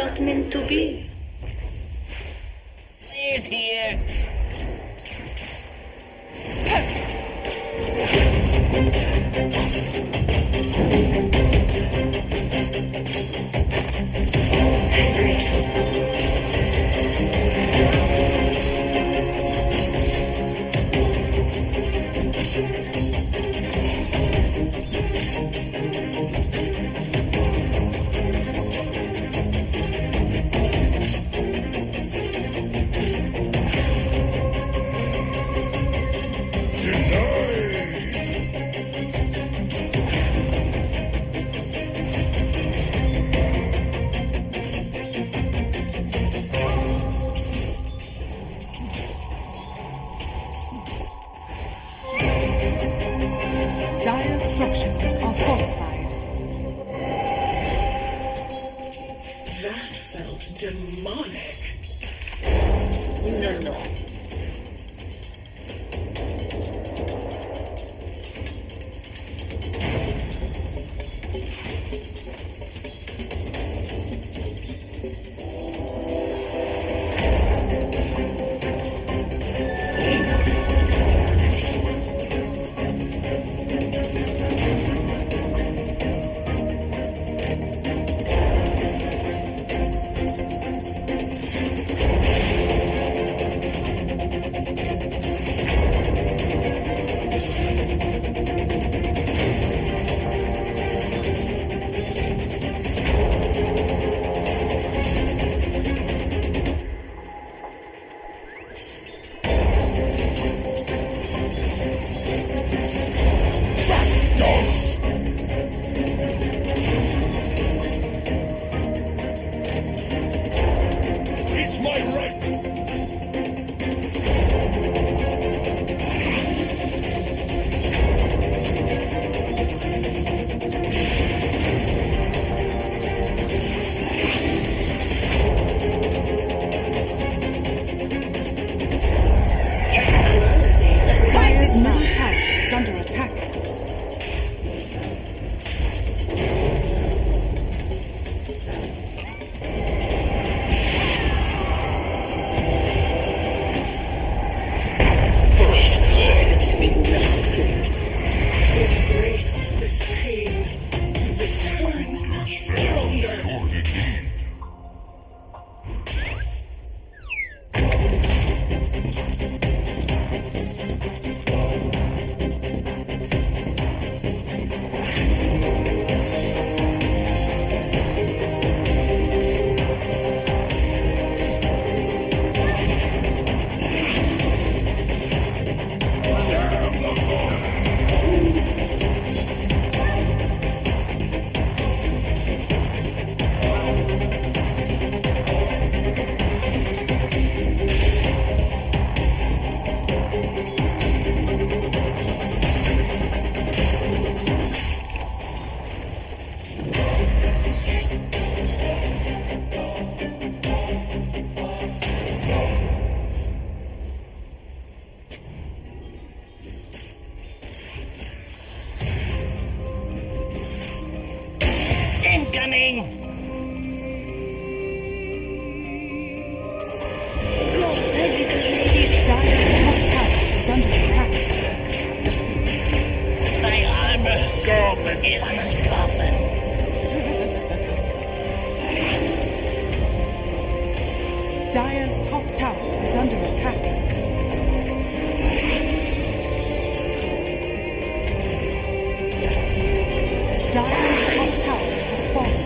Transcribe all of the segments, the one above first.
not meant to be. Players here. Dire structures are fortified. That felt demonic. No. It's my right! Dire's middle tower is under attack. Embrace this pain to return stronger. Short indeed. Incoming! Dire's top tower is under attack. My armor is my coffin. Dire's top tower is under attack. Dire's top tower has fallen.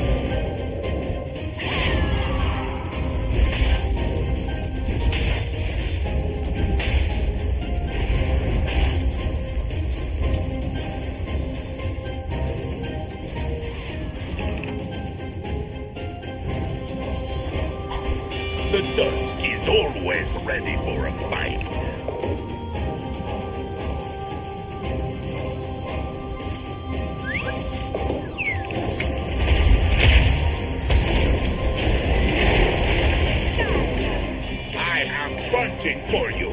The dusk is always ready for a fight. I am punching for you.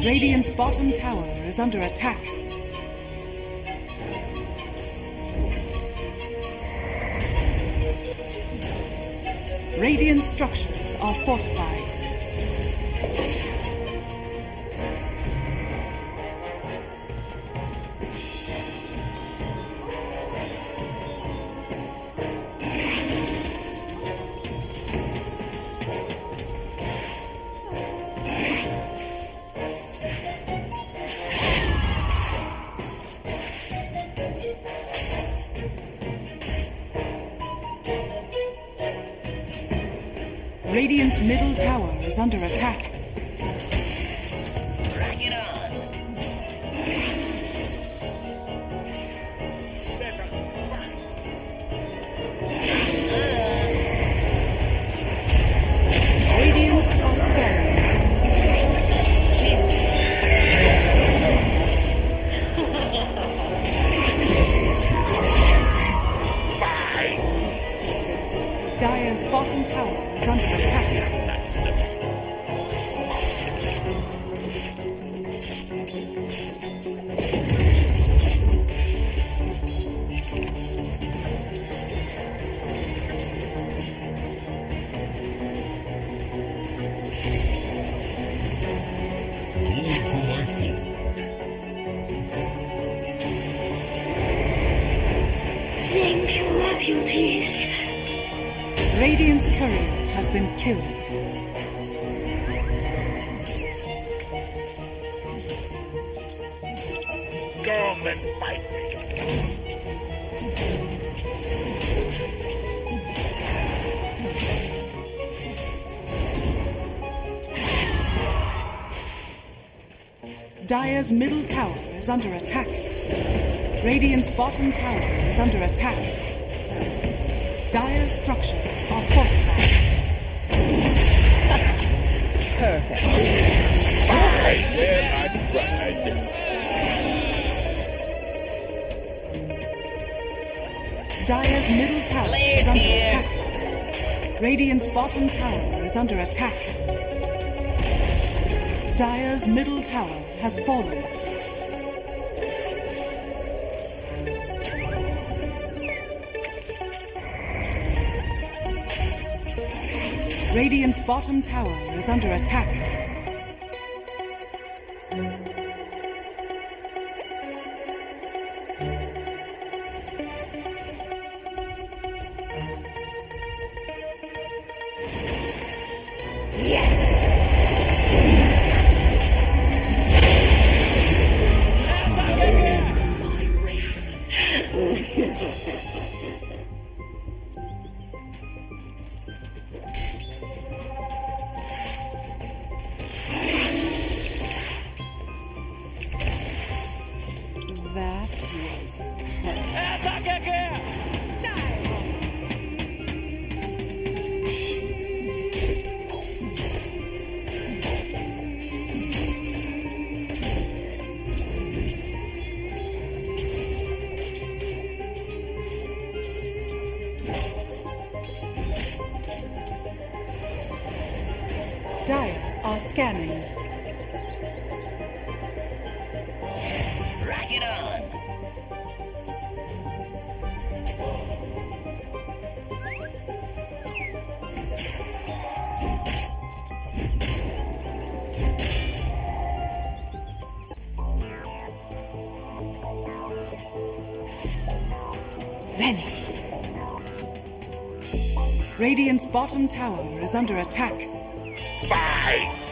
Radiant's bottom tower is under attack. Radiant structures are fortified. Radiant's middle tower is under attack. Rack it on. Let us fight. Radiant are scanning. Dire's bottom tower is under attack. Nice. Going for my food. Thank you, my beauties. Radiant's courier has been killed. Come and fight me. Dire's middle tower is under attack. Radiant's bottom tower is under attack. Dire's structures are fortified. Perfect. I dare not tried. Dire's middle tower Players is under here. attack. Radiant's bottom tower is under attack. Dire's middle tower has fallen. Radiant's bottom tower is under attack. That was Dire are scanning. Rack it on. Vanish. Radiant's bottom tower is under attack. Fight!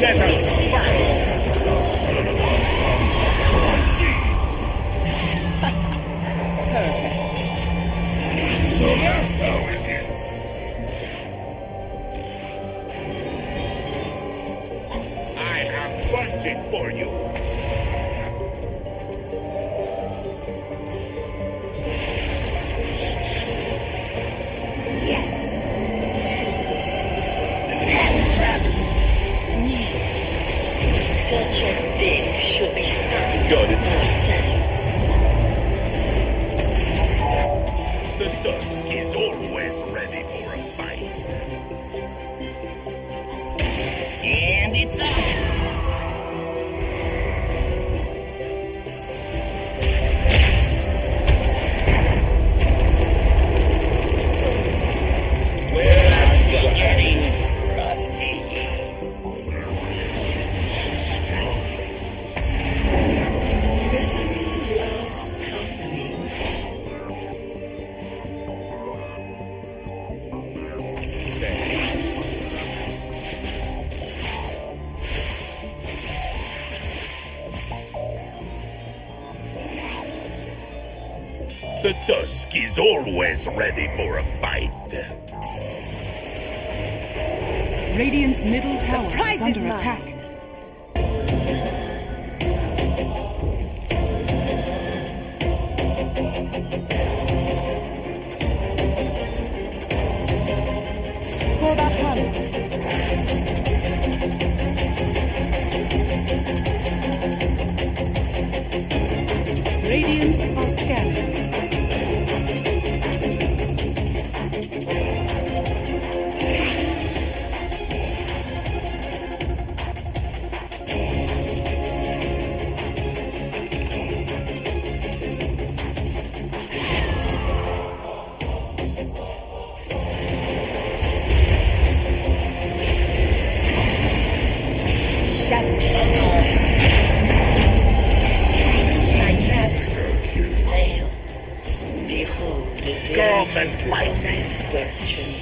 Let us fight! So that's how it is. I am punching for you. Such a thing should be starting Got it. on both sides. The Dusk is always ready for a fight. And it's up! Getting rusty. The Dusk is always ready for a fight. Radiant's middle tower prize is is under mine. attack. For the hunt. Radiant are scanning. My traps fail. Behold the Golf and very lightning. next questions.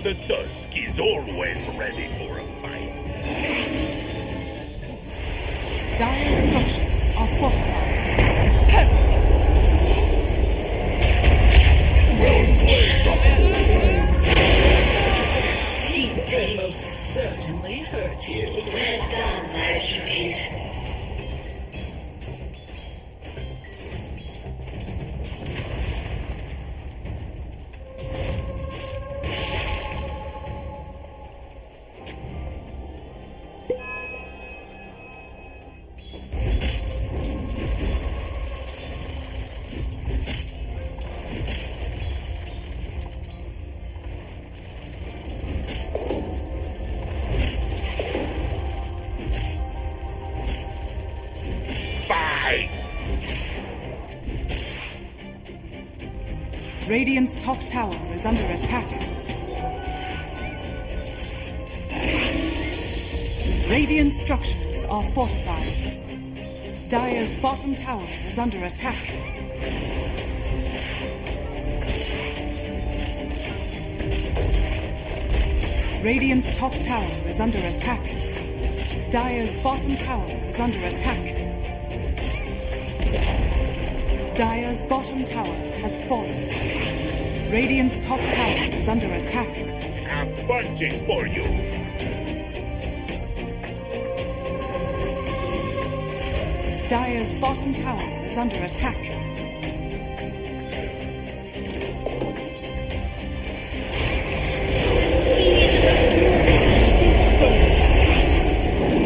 The Dusk is always ready for a fight. Dire structures are fortified. Perfect. They most certainly hurt you. Well done, my beauties. Fight! Radiant's top tower is under attack. Radiant structures are fortified. Dire's bottom tower is under attack. Radiant's top tower is under attack. Dire's bottom tower is under attack. Dire's bottom tower has fallen. Radiant's top tower is under attack. I'm punching for you. Dire's bottom tower is under attack.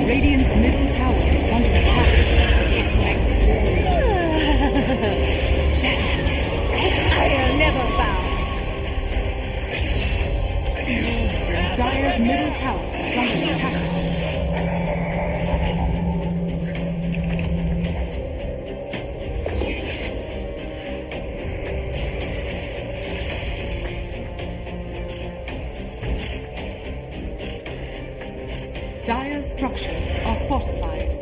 Radiant's middle tower is under attack. I'll never bow. Dire's middle tower is under attack. Dire's structures are fortified.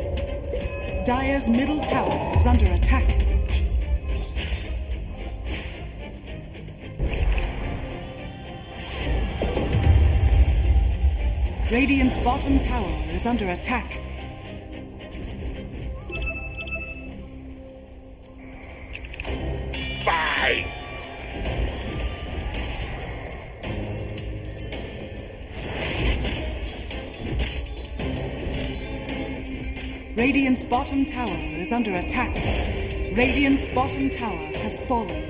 Dire's middle tower is under attack. Radiant's bottom tower is under attack. Fight! Radiant's bottom tower is under attack. Radiant's bottom tower has fallen.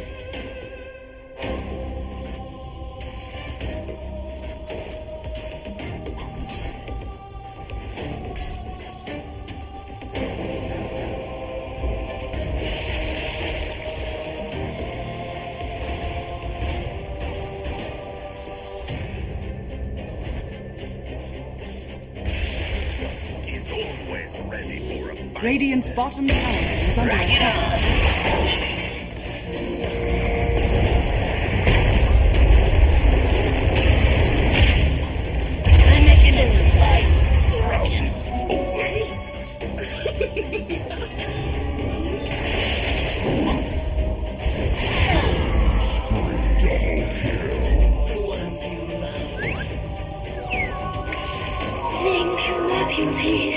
Is always ready for a fight. Radiant's bottom tower is under attack. The mechanism lies broken. The ones you love. Think reputies.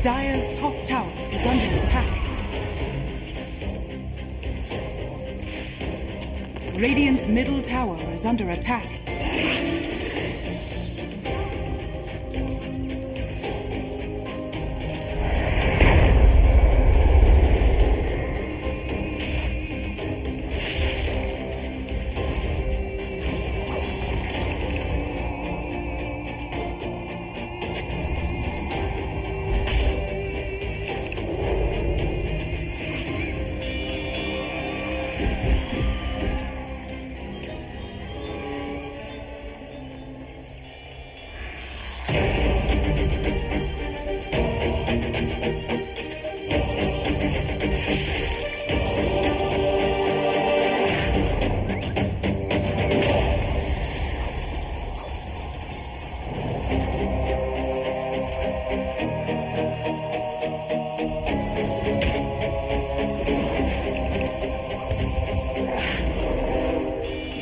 Dire's top tower is under attack. Radiant's middle tower is under attack.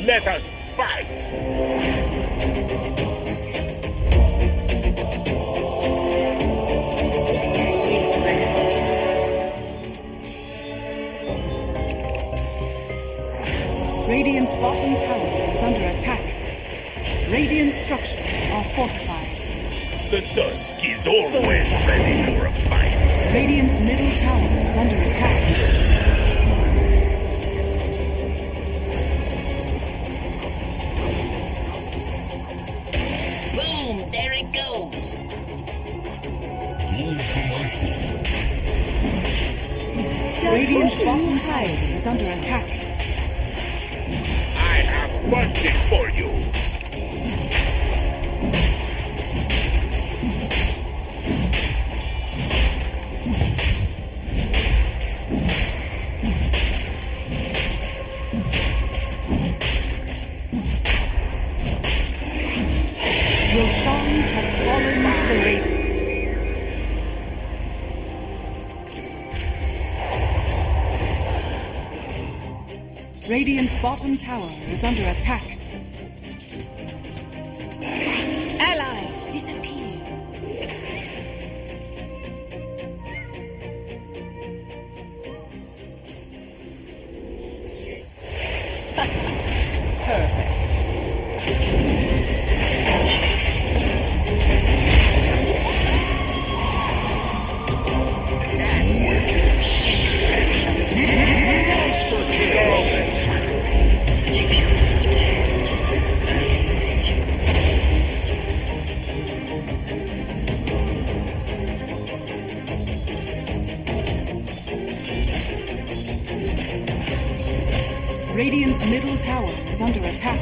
Let us fight! Radiant's bottom tower is under attack. Radiant structures are fortified. The dusk is always ready for a fight. Radiant's middle tower is under attack. Boom! There it goes. Radiant's bottom tower is under attack. I have bunting for you. Roshan has fallen to the Radiant. Radiant's bottom tower is under attack. Allies disappear. Radiant's middle tower is under attack.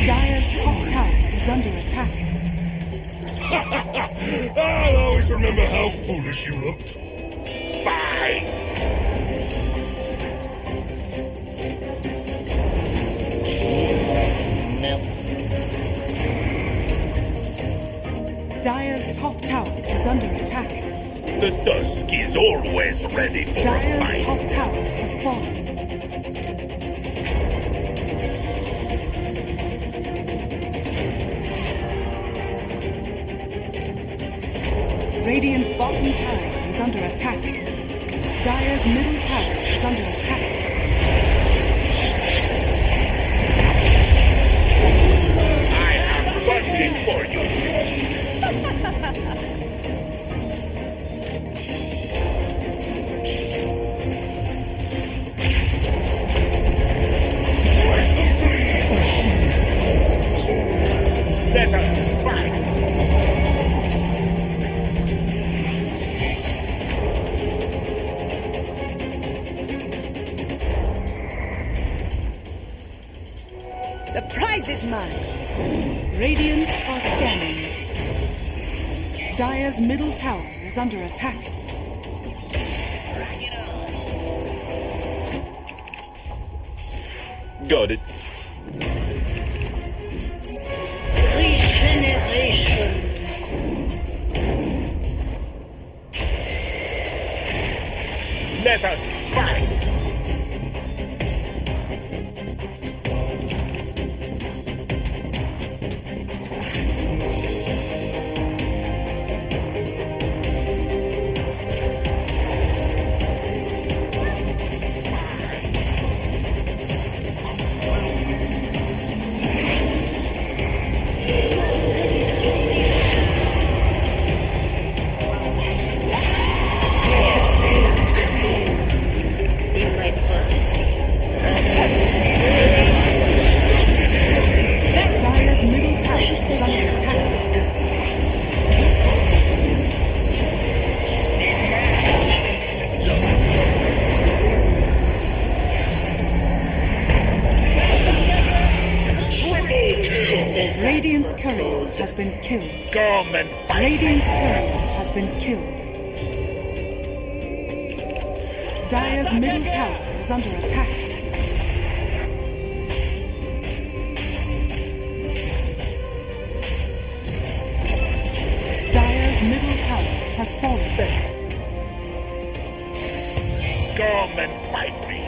Dire's top tower is under attack. I'll always remember how foolish you looked. Fight! Nope. Dire's top tower is under attack. The dusk is always ready for a Dire's fight. top tower has fallen. Radiant's bottom tower is under attack. Dire's middle tower is under attack. I am punching for you. Let us fight. The prize is mine. Radiant are scanning. Dire's middle tower is under attack. Got it. Regeneration. Let us fight. In my policy. Dire's middle tower is under attack. Radiant's courier has been killed. Come and fight. Radiant's courier has been killed. Dire's middle tower is under attack. Dire's middle tower has fallen. Come and fight me.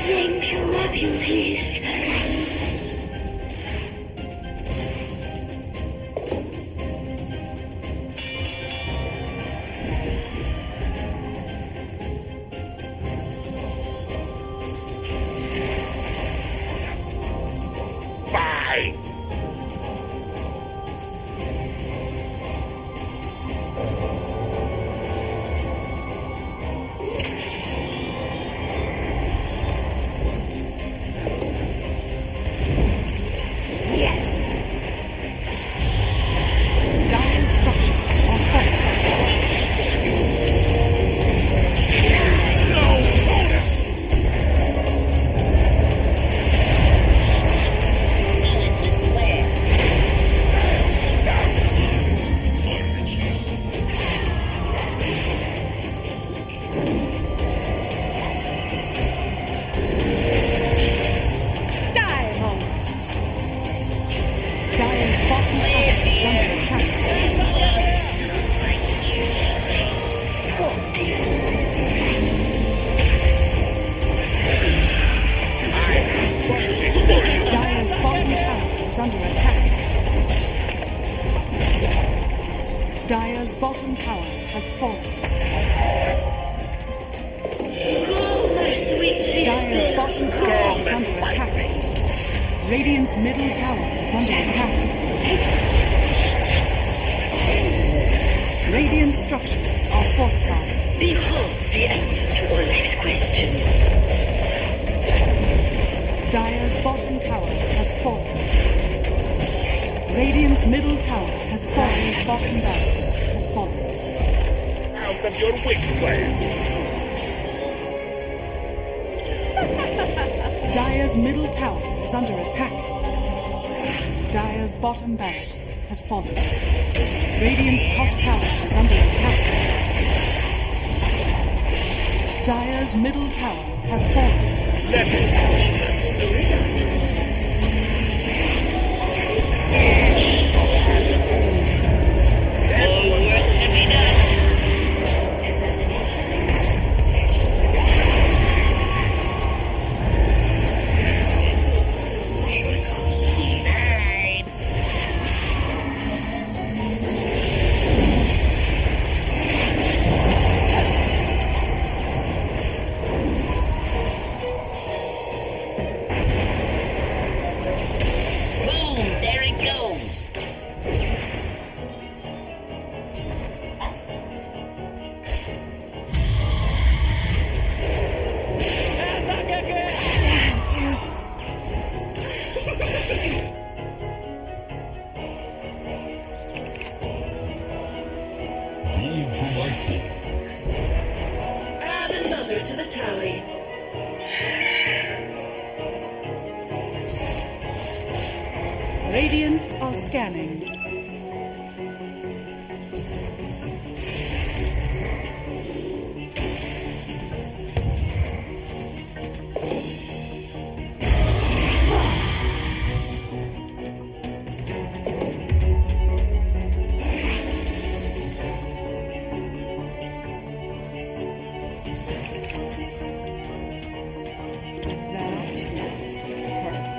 Name your beauties. Fight. Dire's structures are falling. Dire's bottom tower is under attack. Dire's bottom tower is under attack. Dire's bottom tower has fallen. Dire's bottom tower is under attack. Radiant's middle tower is under attack. Radiant structures are fortified. Behold the answer to all life's questions. Dire's bottom tower has fallen. Radiant's middle tower has fallen. Dire's bottom barracks has fallen. Out of your wit class. Dire's middle tower is under attack. Dire's bottom barracks has fallen. Radiant's top tower is under attack. Dire's middle tower has fallen. Let me watch the SOOS. Add another to the tally. Radiant are scanning. That was perfect.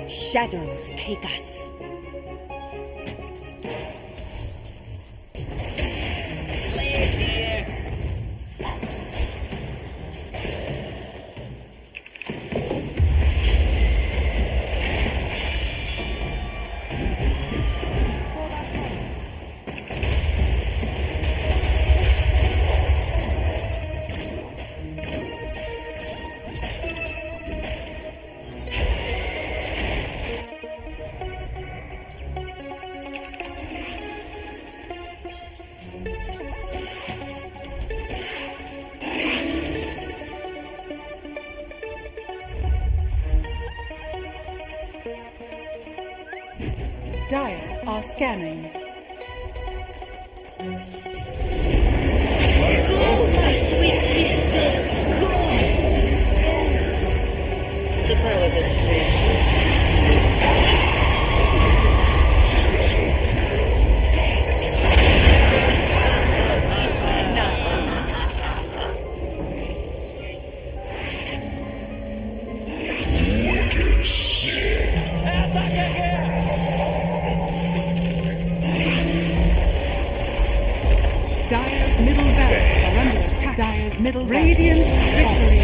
Shadows take us. Dire are scanning. Dire's middle barracks are under attack. Dire's middle radiant victory.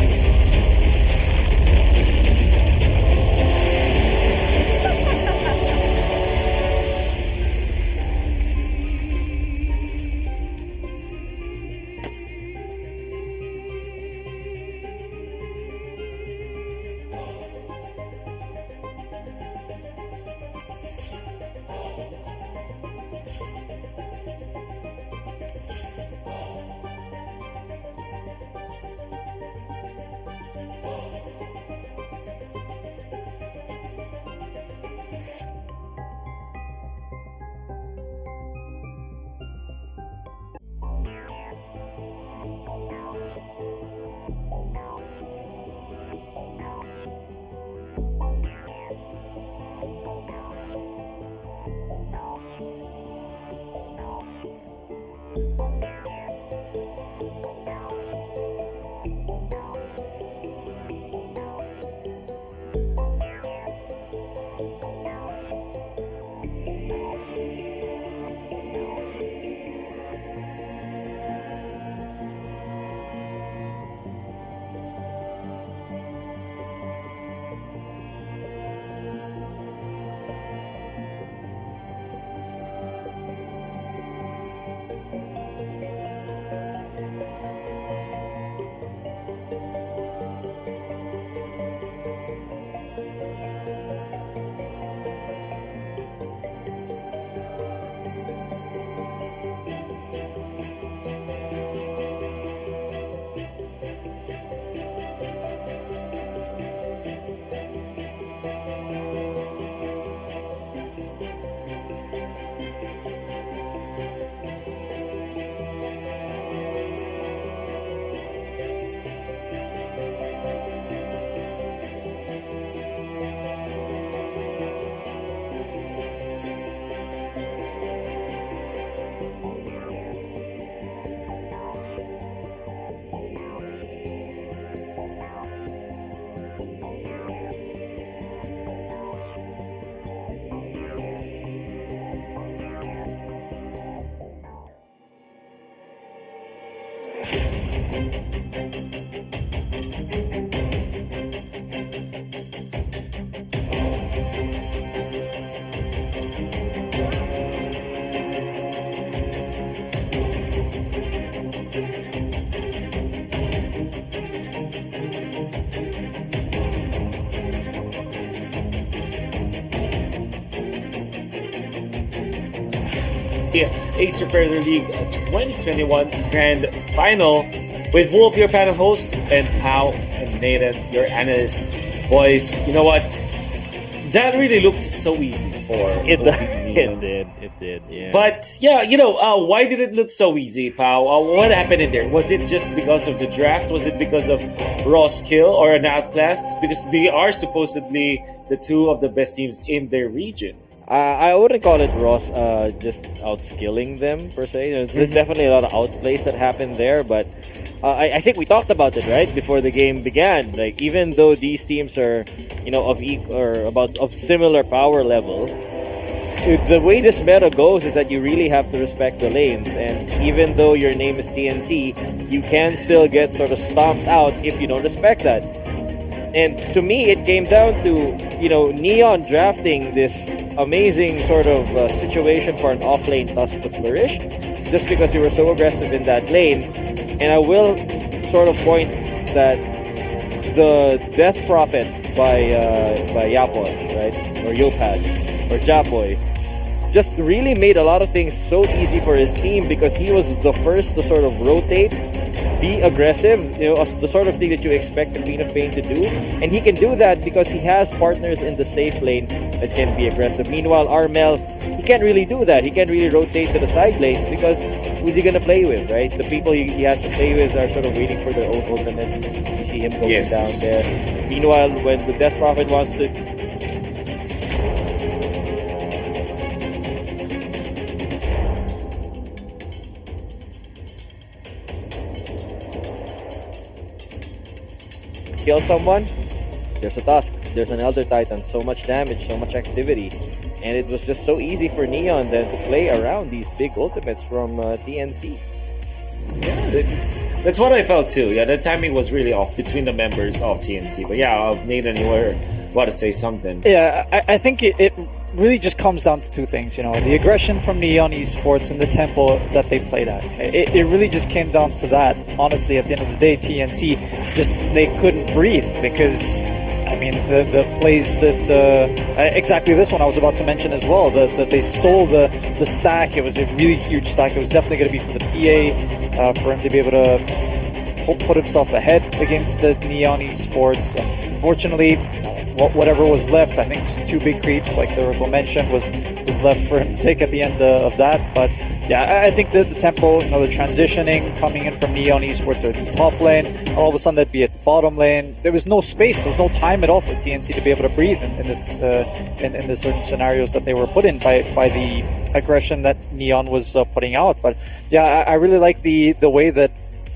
The Ace Premier League 2021 Grand Final with Wolf, your panel host, and Pao and Nathan, your analysts. Boys, you know what? That really looked so easy for It Opinion. did, yeah. But yeah, why did it look so easy, Pao? What happened in there? Was it just because of the draft? Was it because of raw skill or an outclass? Because they are supposedly the two of the best teams in their region. I wouldn't call it Ross just outskilling them per se. There's definitely a lot of outplays that happened there, but I think we talked about it right before the game began. Like even though these teams are, of similar power level, the way this meta goes is that you really have to respect the lanes, and even though your name is TNC, you can still get sort of stomped out if you don't respect that. And to me, it came down to Neon drafting this amazing sort of situation for an off-lane Tusk to flourish, just because you were so aggressive in that lane. And I will sort of point that the Death Prophet by Yapoy, right, or Yopad, or Japoy, just really made a lot of things so easy for his team because he was the first to sort of rotate, be aggressive, the sort of thing that you expect the Queen of Pain to do. And he can do that because he has partners in the safe lane that can be aggressive. Meanwhile, Armel, he can't really do that. He can't really rotate to the side lanes because who's he going to play with, right? The people he has to play with are sort of waiting for their own ultimates. You see him going down there. Meanwhile, when the Death Prophet wants to... kill someone, there's a Tusk, there's an Elder Titan, so much damage, so much activity, and it was just so easy for Neon then to play around these big ultimates from TNC. Yeah, that's what I felt too. Yeah, the timing was really off between the members of TNC. But yeah, Nathan, you were about to say something. Yeah, I think it really just comes down to two things. The aggression from Neon Esports and the tempo that they played at. It really just came down to that. Honestly, at the end of the day, TNC they couldn't breathe because. I mean, the plays that exactly this one I was about to mention as well. That they stole the stack. It was a really huge stack. It was definitely going to be for the PA for him to be able to put himself ahead against the Neon Esports. Unfortunately, whatever was left, I think just two big creeps, like the Rico mentioned, was left for him to take at the end of that. But yeah, I think that the tempo, the transitioning coming in from Neon Esports at the top lane, and all of a sudden that'd be at the bottom lane. There was no space, there was no time at all for TNC to be able to breathe in the certain scenarios that they were put in by the aggression that Neon was putting out. But yeah, I really like the way that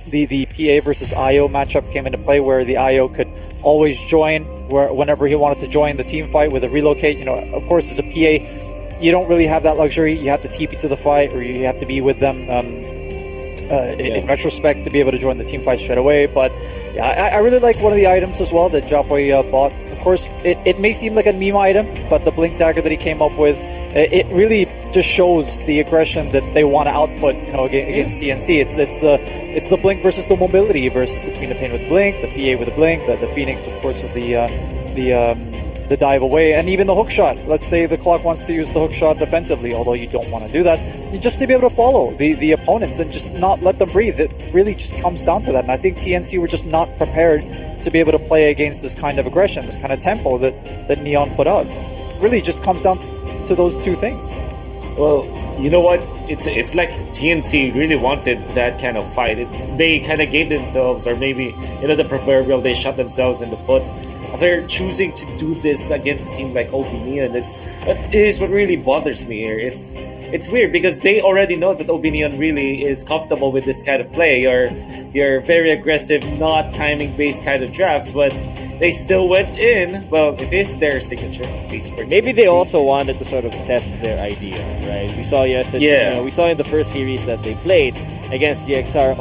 the PA versus IO matchup came into play, where the IO could always join whenever he wanted to join the team fight with a relocate. Of course, as a PA, you don't really have that luxury. You have to TP to the fight, or you have to be with them in retrospect to be able to join the team fight straight away. But yeah, I really like one of the items as well that Japoy bought. Of course, it may seem like a meme item, but the Blink Dagger that he came up with, it really just shows the aggression that they want to output, against TNC. It's the Blink versus the mobility versus the Queen of Pain with Blink, the PA with the Blink, the Phoenix, of course, with the dive away, and even the hook shot. Let's say the Clock wants to use the hook shot defensively, although you don't want to do that. You just to be able to follow the opponents and just not let them breathe. It really just comes down to that. And I think TNC were just not prepared to be able to play against this kind of aggression, this kind of tempo that Neon put out. It really just comes down to those two things. Well, you know what? It's like TNC really wanted that kind of fight. They kind of gave themselves, or maybe, the proverbial, they shot themselves in the foot after choosing to do this against a team like Opinion. It is what really bothers me here. It's weird because they already know that Opinion really is comfortable with this kind of play. You're very aggressive, not timing-based kind of drafts, but they still went in. Well, it is their signature. Maybe they also wanted to sort of test their idea, right? We saw yesterday. We saw in the first series that they played against GXR.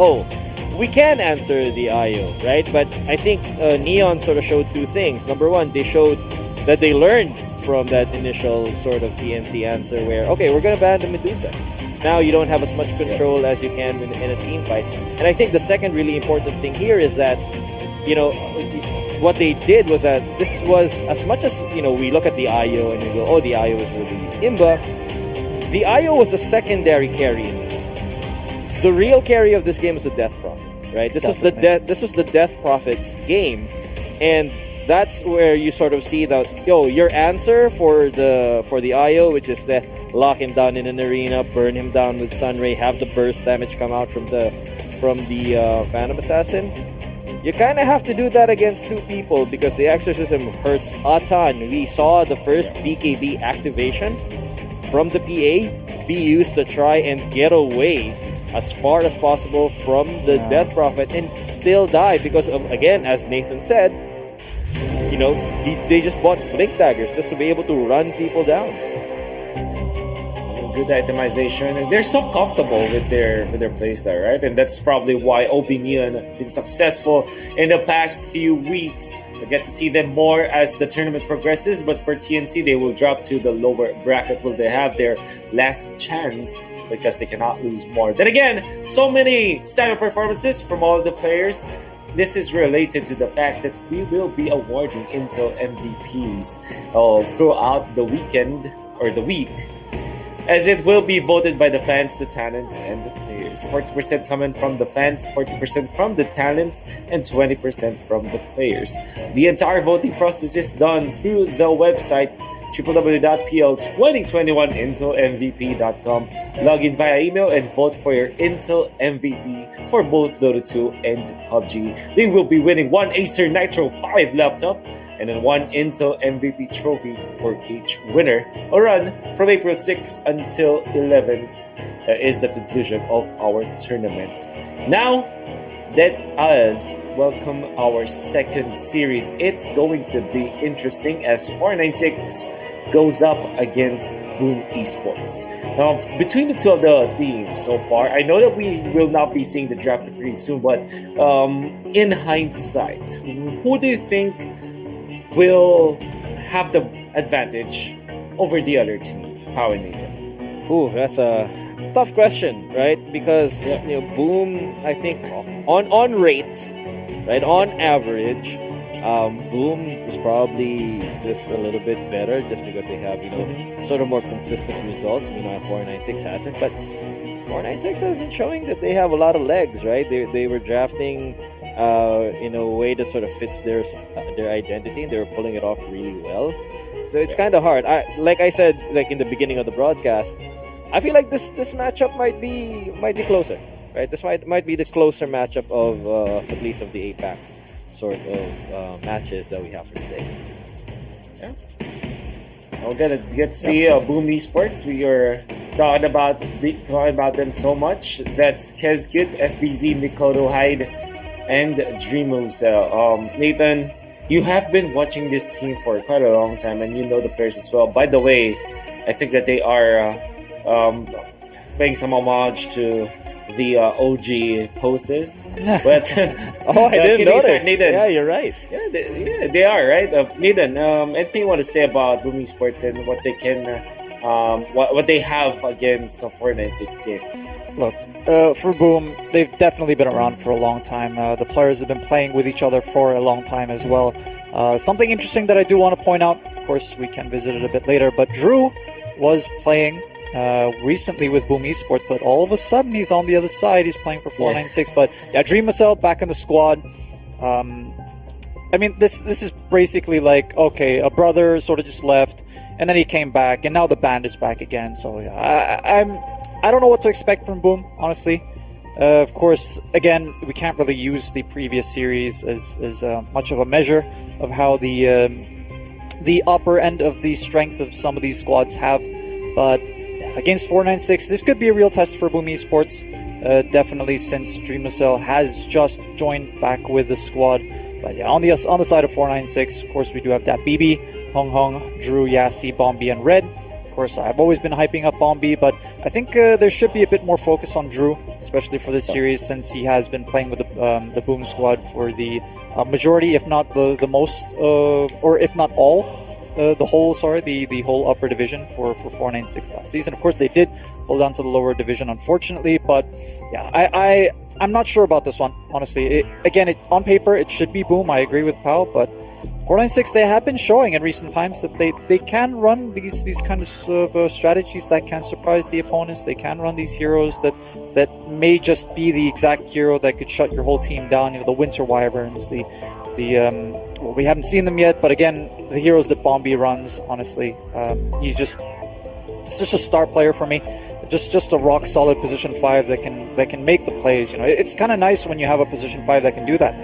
we can answer the IO, right? But I think Neon sort of showed two things. Number one, they showed that they learned from that initial sort of TNC answer where, okay, we're going to ban the Medusa. Now you don't have as much control as you can in a team fight. And I think the second really important thing here is that, you know, what they did was that this was, as much as, you know, we look at the IO and we go, oh, the IO is really imba, the IO was a secondary carry in this game. The real carry of this game is the Death Prophet, right? This was the Death Prophet's game, and that's where you sort of see that, your answer for the IO, which is to lock him down in an arena, burn him down with Sunray, have the burst damage come out from the Phantom Assassin. You kind of have to do that against two people because the exorcism hurts a ton. We saw the first BKB activation from the PA be used to try and get away as far as possible from the Death Prophet and still die because of, again, as Nathan said, you know, they just bought Blink Daggers just to be able to run people down. Good itemization, and they're so comfortable with their playstyle, right? And that's probably why OB Neon have been successful in the past few weeks. We get to see them more as the tournament progresses, but for TNC, they will drop to the lower bracket where they have their last chance because they cannot lose more. Then again, so many standout performances from all the players. This is related to the fact that we will be awarding Intel MVPs throughout the weekend or the week, as it will be voted by the fans, the talents, and the players. 40% coming from the fans, 40% from the talents, and 20% from the players. The entire voting process is done through the website www.pl2021intelmvp.com. Log in via email and vote for your Intel MVP for both Dota 2 and PUBG. They will be winning one Acer Nitro 5 laptop and then one Intel MVP trophy for each winner. A run from April 6th until 11th is the conclusion of our tournament. Now, let us welcome our second series. It's going to be interesting as 496 goes up against Boom Esports. Now, between the two of the teams so far, I know that we will not be seeing the draft pretty soon, but in hindsight, who do you think will have the advantage over the other team? Power Nathan. Ooh, that's a tough question, right? Because Boom, I think on rate, right, on average, Boom is probably just a little bit better just because they have, sort of more consistent results. 496 hasn't, but 496 has been showing that they have a lot of legs, right? They were drafting in a way that sort of fits their identity, and they were pulling it off really well. So it's kind of hard. Like I said, like in the beginning of the broadcast, I feel like this matchup might be closer, right? This might be the closer matchup of at least of the APAC sort of matches that we have for today. Yeah. We'll get to see Boom Esports. We are talking about them so much. That's Kezkid, FBZ, Mikoto Hyde, and Dreamos. Nathan, you have been watching this team for quite a long time, and you know the players as well. By the way, I think that they are paying some homage to the OG poses. But I didn't notice. Nathan, yeah, you're right. Yeah, they are, right? Nathan, anything you want to say about Boom Esports and what they can, what they have against the 496 game? Look, for Boom, they've definitely been around for a long time. The players have been playing with each other for a long time as well. Something interesting that I do want to point out, of course, we can visit it a bit later, but Drew was playing recently with Boom Esports, but all of a sudden he's on the other side. He's playing for 496. But yeah, Dreamos back in the squad. I mean, this is basically like, okay, a brother sort of just left, and then he came back, and now the band is back again. So yeah, I don't know what to expect from Boom, honestly. Of course, again, we can't really use the previous series as much of a measure of how the upper end of the strength of some of these squads have, but against 496, this could be a real test for Boom Esports. Definitely, since Dreamos has just joined back with the squad. But yeah, on the side of 496, of course, we do have that BB, Hong Hong, Drew, Yassi, Bombi, and Red. course, I've always been hyping up Bombi, but I think there should be a bit more focus on Drew, especially for this series, since he has been playing with the Boom squad for the majority, if not the most, or if not all, the whole upper division for 496 last season. Of course, they did fall down to the lower division, unfortunately, but yeah, I'm not sure about this one, honestly. On paper, it should be Boom. I agree with Pal, but 496, they have been showing in recent times that they can run these kind of strategies that can surprise the opponents. They can run these heroes that may just be the exact hero that could shut your whole team down. The Winter Wyverns, well, we haven't seen them yet, but again, the heroes that Bombi runs, honestly, he's just a star player for me. Just a rock solid position 5 that can make the plays. It's kind of nice when you have a position 5 that can do that.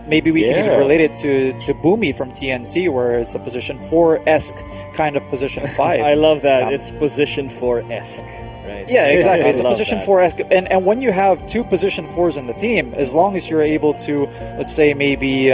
Maybe we can even relate it to Boomy from TNC, where it's a position 4-esque kind of position 5. I love that. It's position 4-esque. Right. Yeah, exactly. It's a position 4-esque. And when you have 2 position 4s in the team, as long as you're able to, let's say, maybe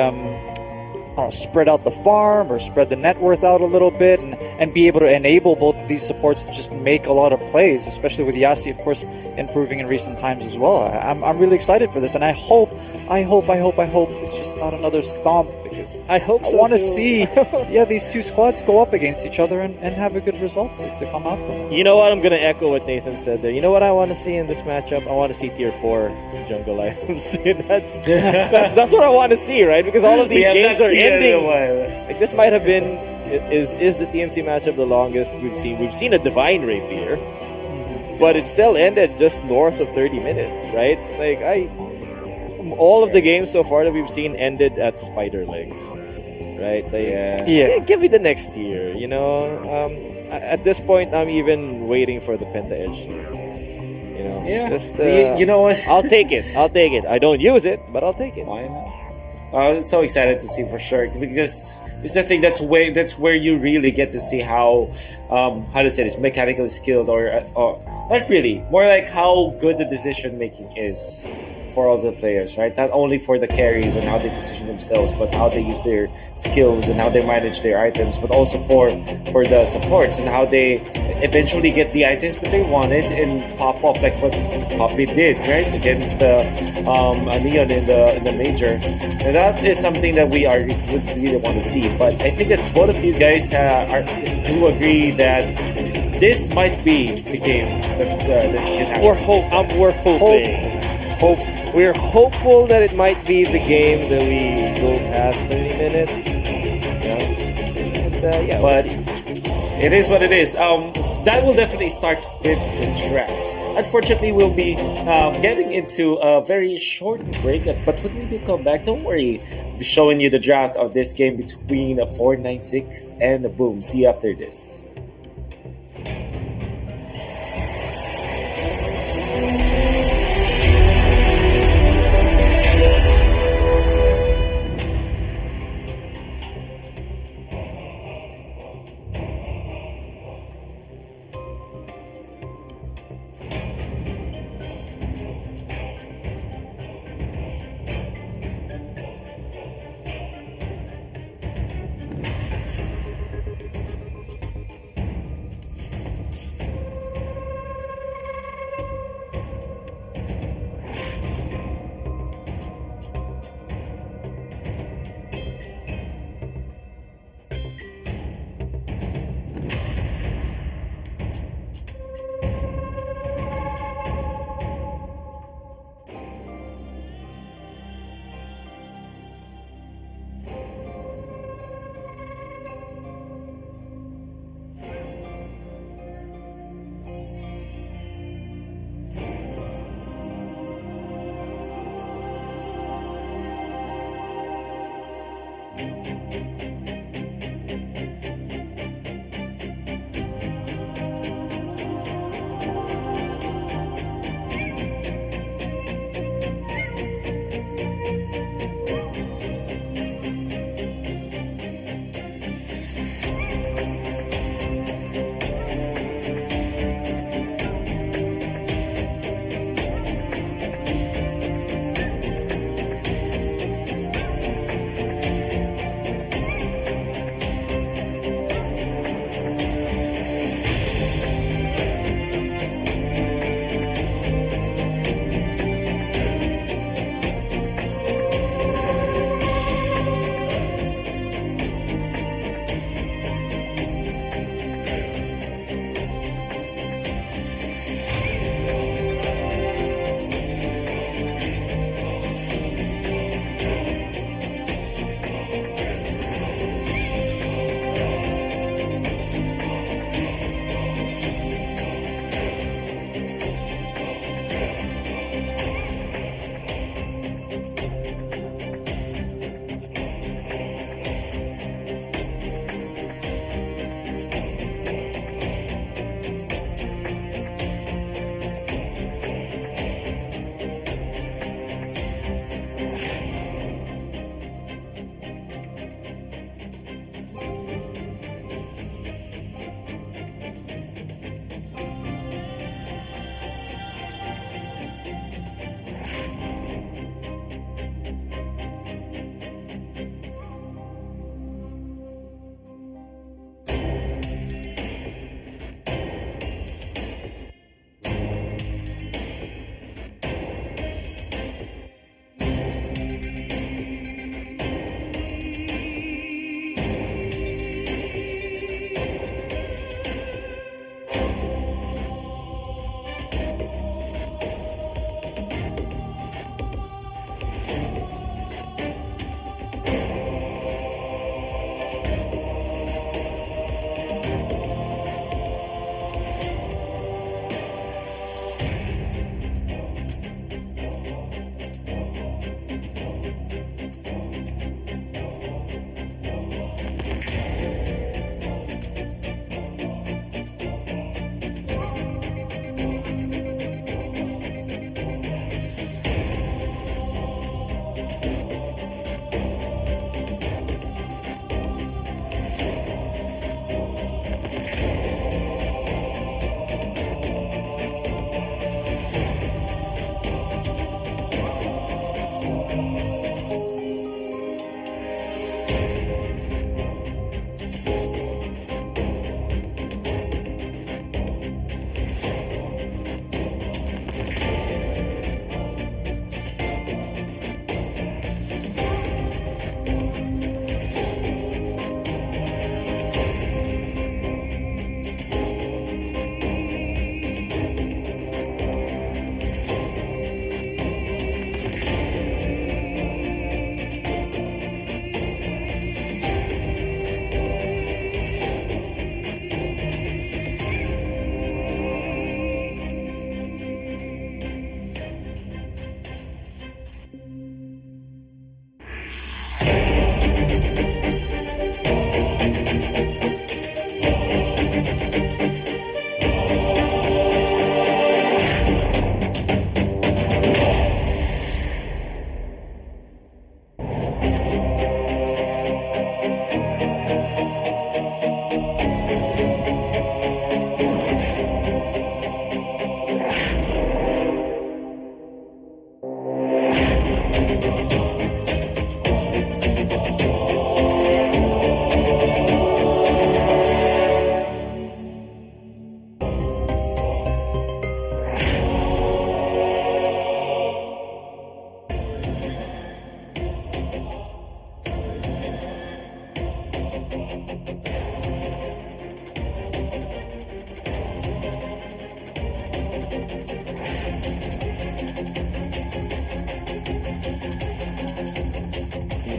spread out the farm or spread the net worth out a little bit and be able to enable both of these supports to just make a lot of plays, especially with Yassi, of course, improving in recent times as well. I'm really excited for this, and I hope it's just not another stomp, because I hope so, I want to too. see these 2 squads go up against each other and have a good result to come out from it. You know what? I'm going to echo what Nathan said there. You know what I want to see in this matchup? I want to see tier 4 jungle items. that's what I want to see, right? Because all of these games are ending. Like, this might have been is the TNC matchup the longest we've seen. We've seen a Divine Rapier, but it still ended just north of 30 minutes, right? Like, all of the games so far that we've seen ended at spider legs, right? Like, give me the next tier, at this point, I'm even waiting for the Penta Edge tier. Just, you know what? I'll take it. I don't use it, but I'll take it. Why not? I'm so excited to see for sure, because it's the thing that's where you really get to see how to say this, mechanically skilled or not really, more like how good the decision making is for all the players, right? Not only for the carries and how they position themselves, but how they use their skills and how they manage their items, but also for the supports and how they eventually get the items that they wanted and pop off, like what Poppy did, right, against the Neon in the major. And that is something that we would really want to see. But I think that both of you guys do agree that this might be the game that you can have. We're hoping. We're hopeful that it might be the game that we go past 30 minutes. But it is what it is. That will definitely start with the draft. Unfortunately, we'll be getting into a very short break. But when we do come back, don't worry. I'll be showing you the draft of this game between 496 and Boom. See you after this.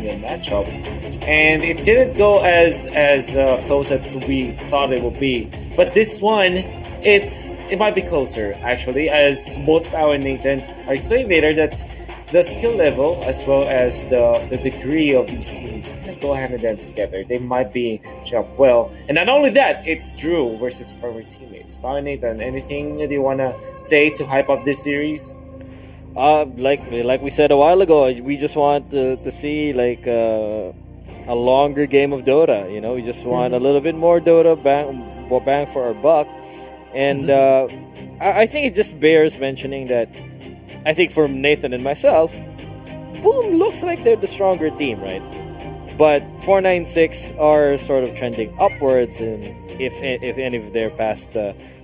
Matchup, and it didn't go as close as we thought it would be. But this one, it might be closer actually, as both Pao and Nathan are explaining later that the skill level as well as the degree of these teams kind of go hand in hand together. They might be jump well, and not only that, it's Drew versus former teammates. Pao and Nathan, anything that you wanna say to hype up this series? Like we said a while ago, we just want to see like a longer game of Dota. You know, we just want a little bit more Dota bang for our buck, and I think it just bears mentioning that I think for Nathan and myself, Boom looks like they're the stronger team, right? But 496 are sort of trending upwards, and if any of their past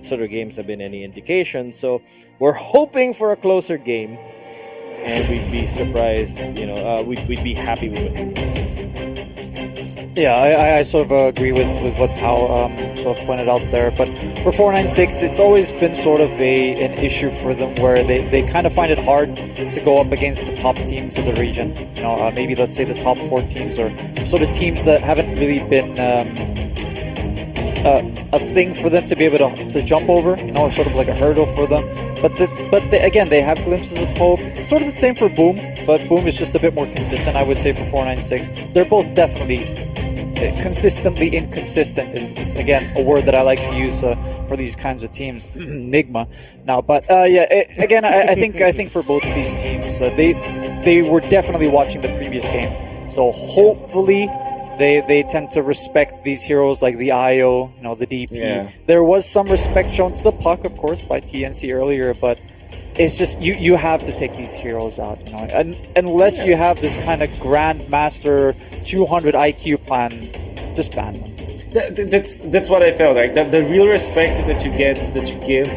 sort of games have been any indication. So we're hoping for a closer game, and we'd be surprised, we'd be happy with it. Yeah, I sort of agree with what Pao sort of pointed out there. But for 496, it's always been sort of an issue for them where they kind of find it hard to go up against the top teams in the region. You know, maybe let's say the top 4 teams or sort of teams that haven't really been a thing for them to be able to jump over, you know, sort of like a hurdle for them. But again, they have glimpses of hope. It's sort of the same for Boom, but Boom is just a bit more consistent, I would say, for 496. They're both definitely consistently inconsistent is again a word that I like to use for these kinds of teams. Enigma now, but again, I think for both of these teams, they were definitely watching the previous game, so hopefully they tend to respect these heroes like the IO, you know, the DP. Yeah. There was some respect shown to the puck, of course, by TNC earlier, but it's just you have to take these heroes out, you know, and unless you have this kind of grandmaster 200 IQ plan, just ban them. That's what I felt like. The real respect that you give,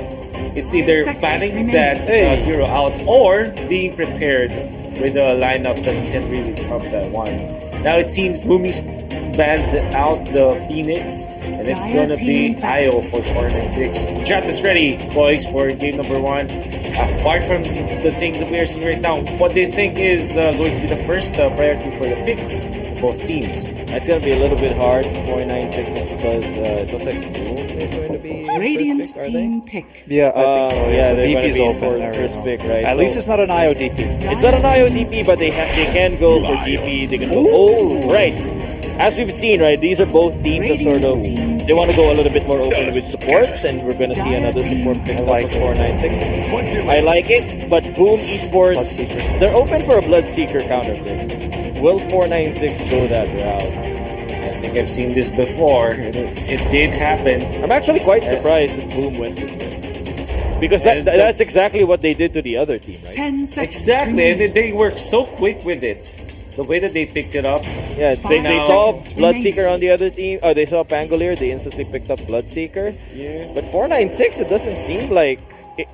it's either banning that hero out or being prepared with a lineup that can really trump that one. Now it seems Mumi's banned out the Phoenix, and it's gonna be IO for 496. Chat is ready, boys, for game number 1. Apart from the things that we are seeing right now, what do you think is going to be the first priority for the picks for both teams? It's going to be a little bit hard, 496, because it looks like Boom is going to be Radiant first pick, team pick. Yeah, I think so. Yeah, the they're DP is going to open be there, first you know. pick, right? At least it's not an IO DP. It's not an IO DP, but they can go for DP. They can go. Oh, right. As we've seen, right, these are both teams that sort of they want to go a little bit more open with supports, and we're going to see another support pick up for 496. I like it, but Boom Esports, they're open for a Bloodseeker counter pick. Will 496 go that route? I think I've seen this before. It did happen. I'm actually quite surprised that Boom went this way. Because that's exactly what they did to the other team, right? 10 seconds. Exactly, and they work so quick with it. the way that they picked it up. Yeah, they Now- saw seconds Bloodseeker on the other team. Oh, they saw Pangolier. They instantly picked up Bloodseeker. Yeah. But 496, it doesn't seem like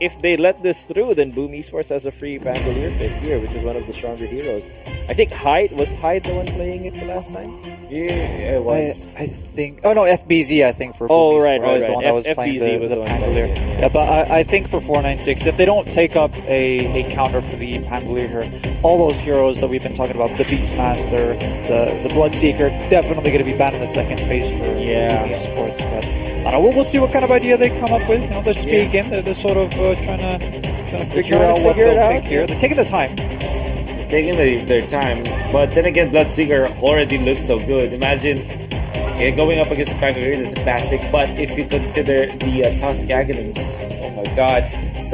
if they let this through, then Boom Esports has a free Pangolier pick here, which is one of the stronger heroes. I think Hyde the one playing it the last time. Yeah, it was. I think. Oh no, FBZ. I think for. Oh, Boomies right, was right, the right. one that was playing FBZ was the the one Pangolier. playing it, Yeah, but I think for 496, if they don't take up a counter for the Pangolier here, all those heroes that we've been talking about, the Beastmaster, the Bloodseeker, definitely going to be banned in the second phase for Esports. But I don't know, we'll see what kind of idea they come up with. You know, they're speaking. They're sort of trying to figure out what they'll pick here. They're taking their time. Taking their time, but then again, Bloodseeker already looks so good. Imagine going up against Pangolier is a basic, but if you consider the Tusk Agonies, oh my god, it's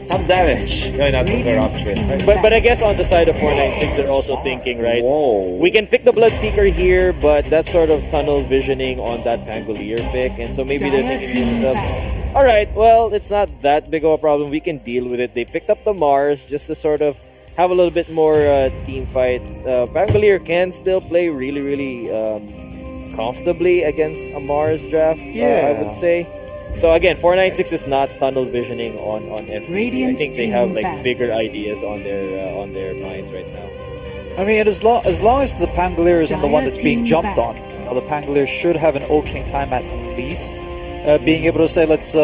top damage going out from the roster. But I guess on the side of 496, they're also thinking, right? Whoa. We can pick the Bloodseeker here, but that's sort of tunnel visioning on that Pangolier pick, and so maybe they're thinking to themselves, all right, well, it's not that big of a problem. We can deal with it. They picked up the Mars just to sort of have a little bit more team fight. Pangolier can still play really, really comfortably against a Mars draft, I would say. So again, 496 is not tunnel visioning on FPC. I think they have like bigger ideas on their minds right now. I mean, as long as the Pangolier isn't the one that's being jumped on, you know, the Pangolier should have an okay time at least. Being able to say, let's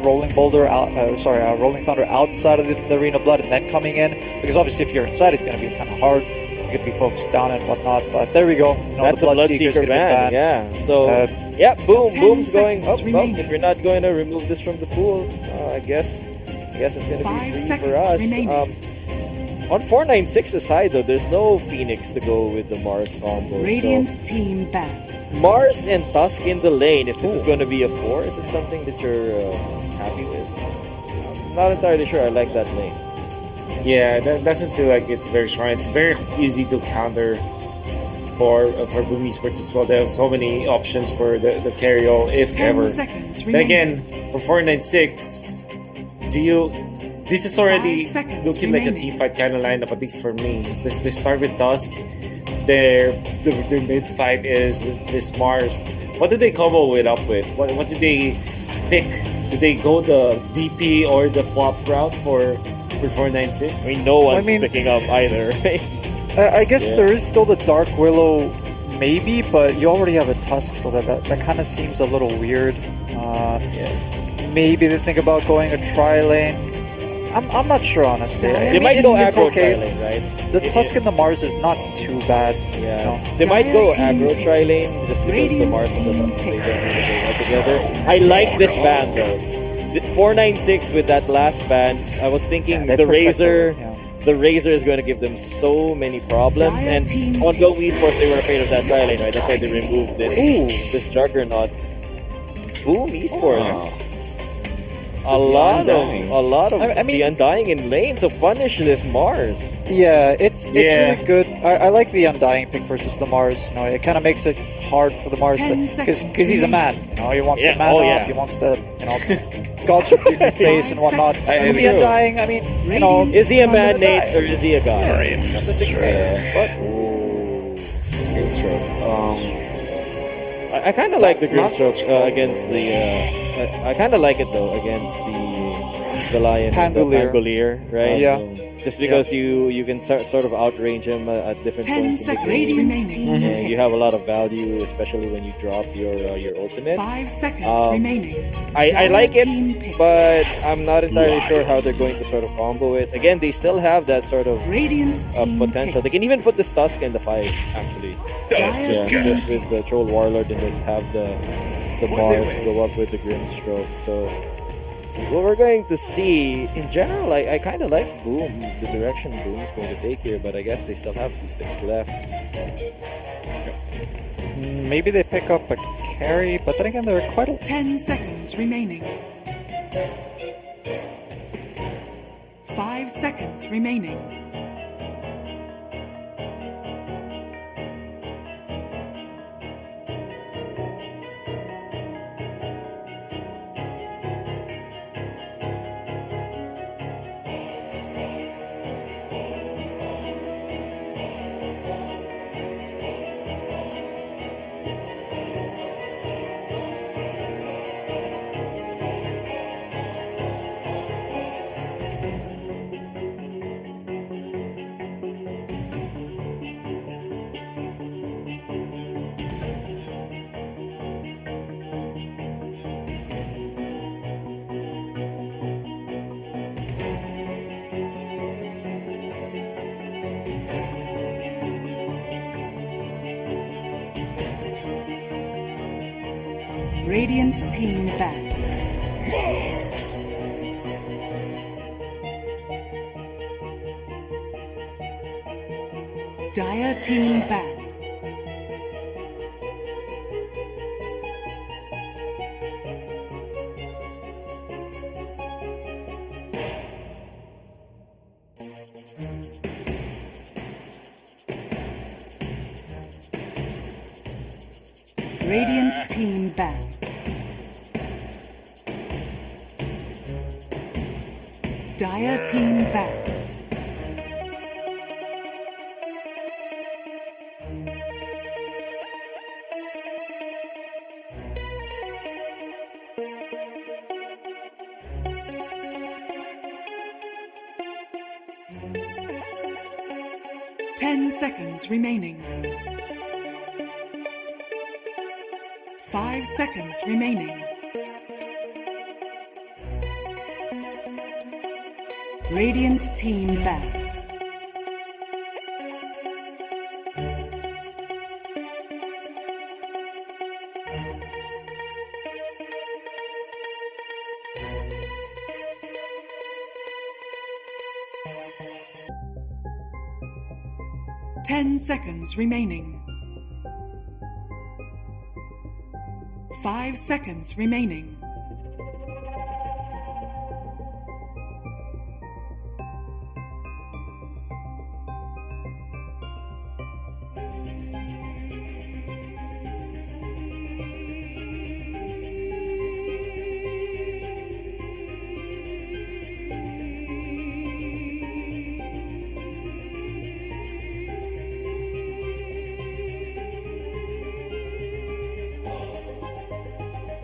rolling thunder outside of the Arena Blood and then coming in, because obviously if you're inside, it's going to be kind of hard. You could be focused down and whatnot. But there we go. You know, that's the the Bloodseeker's Bloodseeker gonna be ban. Yeah. So Boom's going up. If you're not going to remove this from the pool, I guess it's going to be free for us. On 496's side though, there's no Phoenix to go with the Mars combo. Radiant team back. Mars and Tusk in the lane. If this is going to be a 4, is it something that you're happy with? I'm not entirely sure. I like that lane. Yeah, that doesn't feel like it's very strong. It's very easy to counter for Boom Esports as well. They have so many options for the carry-all, if 10 ever. seconds Then again, for 496, this is already 5 seconds looking like a remaining. team fight kind of lineup, at least for me. They start with Tusk. Their mid fight is this Mars. What did they combo it up with? What did they pick? Did they go the DP or the flop route for 496? I mean, no one's picking up either, right? I guess there is still the Dark Willow, maybe, but you already have a Tusk, so that kind of seems a little weird. Maybe they think about going a tri-lane. I'm not sure, honestly. They might go aggro okay. tri-lane, right? The Tusk and the Mars is not too bad. Yeah. You know? They might go aggro tri-lane just because the Mars doesn't play them together. I like this band though. 496 with that last band, I was thinking the Razor. The Razor is going to give them so many problems, and on Go Esports they were afraid of that tri-lane, right? That's why they removed this Juggernaut. Boom Esports. A lot of the Undying in lane to punish this Mars. Yeah, it's really good. I like the Undying pick versus the Mars. You know, it kind of makes it hard for the Mars because he's a man. You know, he wants to man up. He wants to, you know, God should your face and whatnot. And the Undying, I mean, you know, is he a man, Nate, or is he a god? I kind of like the Grimstroke against the. I kind of like it though against the Lion Pangolier, right? Yeah. Just because you can sort of outrange him at different 10 points in the seconds game, remaining. and you have a lot of value, especially when you drop your ultimate. 5 seconds remaining. I like Team it, pick. but I'm not entirely sure how they're going to sort of combo it. Again, they still have that sort of Radiant team potential. pick. They can even put the Tusk in the fight, actually. Just with the Troll Warlord and just have the Mars go up with the Grimstroke. So what we're going to see, in general, I kind of like Boom, the direction Boom is going to take here, but I guess they still have 2 picks left. maybe they pick up a carry, but then again, there are quite a 10 seconds remaining. 5 seconds remaining. Radiant team ban. Mars! Dire team ban. Radiant team ban. Dire team ban. Ten seconds remaining. 5 seconds remaining. Radiant team ban. Ten seconds remaining. 5 seconds remaining.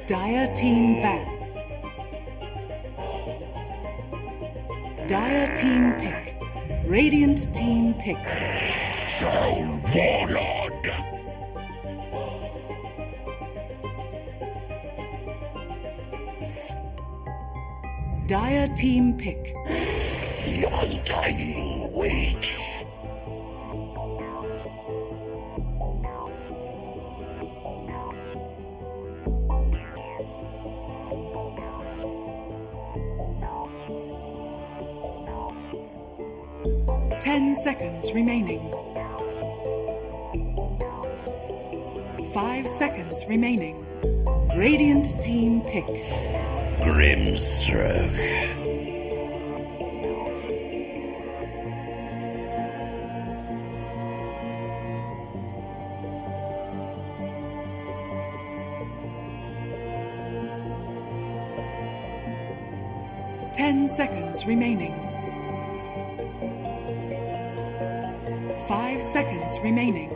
Dire team ban. Dire team pick. Radiant team pick. Soul Warlord! Dire team pick. The Undying waits. Ten seconds remaining. 5 seconds remaining. Radiant team pick. Grimstroke. 10 seconds remaining. 5 seconds remaining.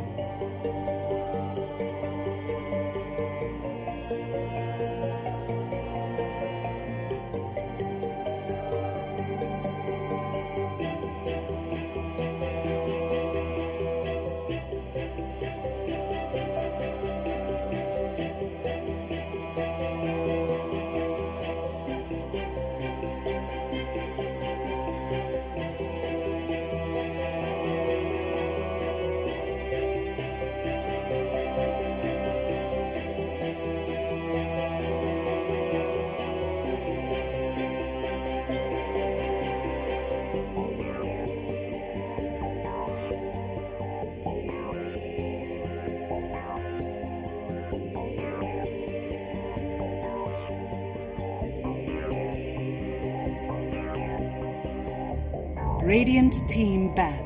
Radiant team ban.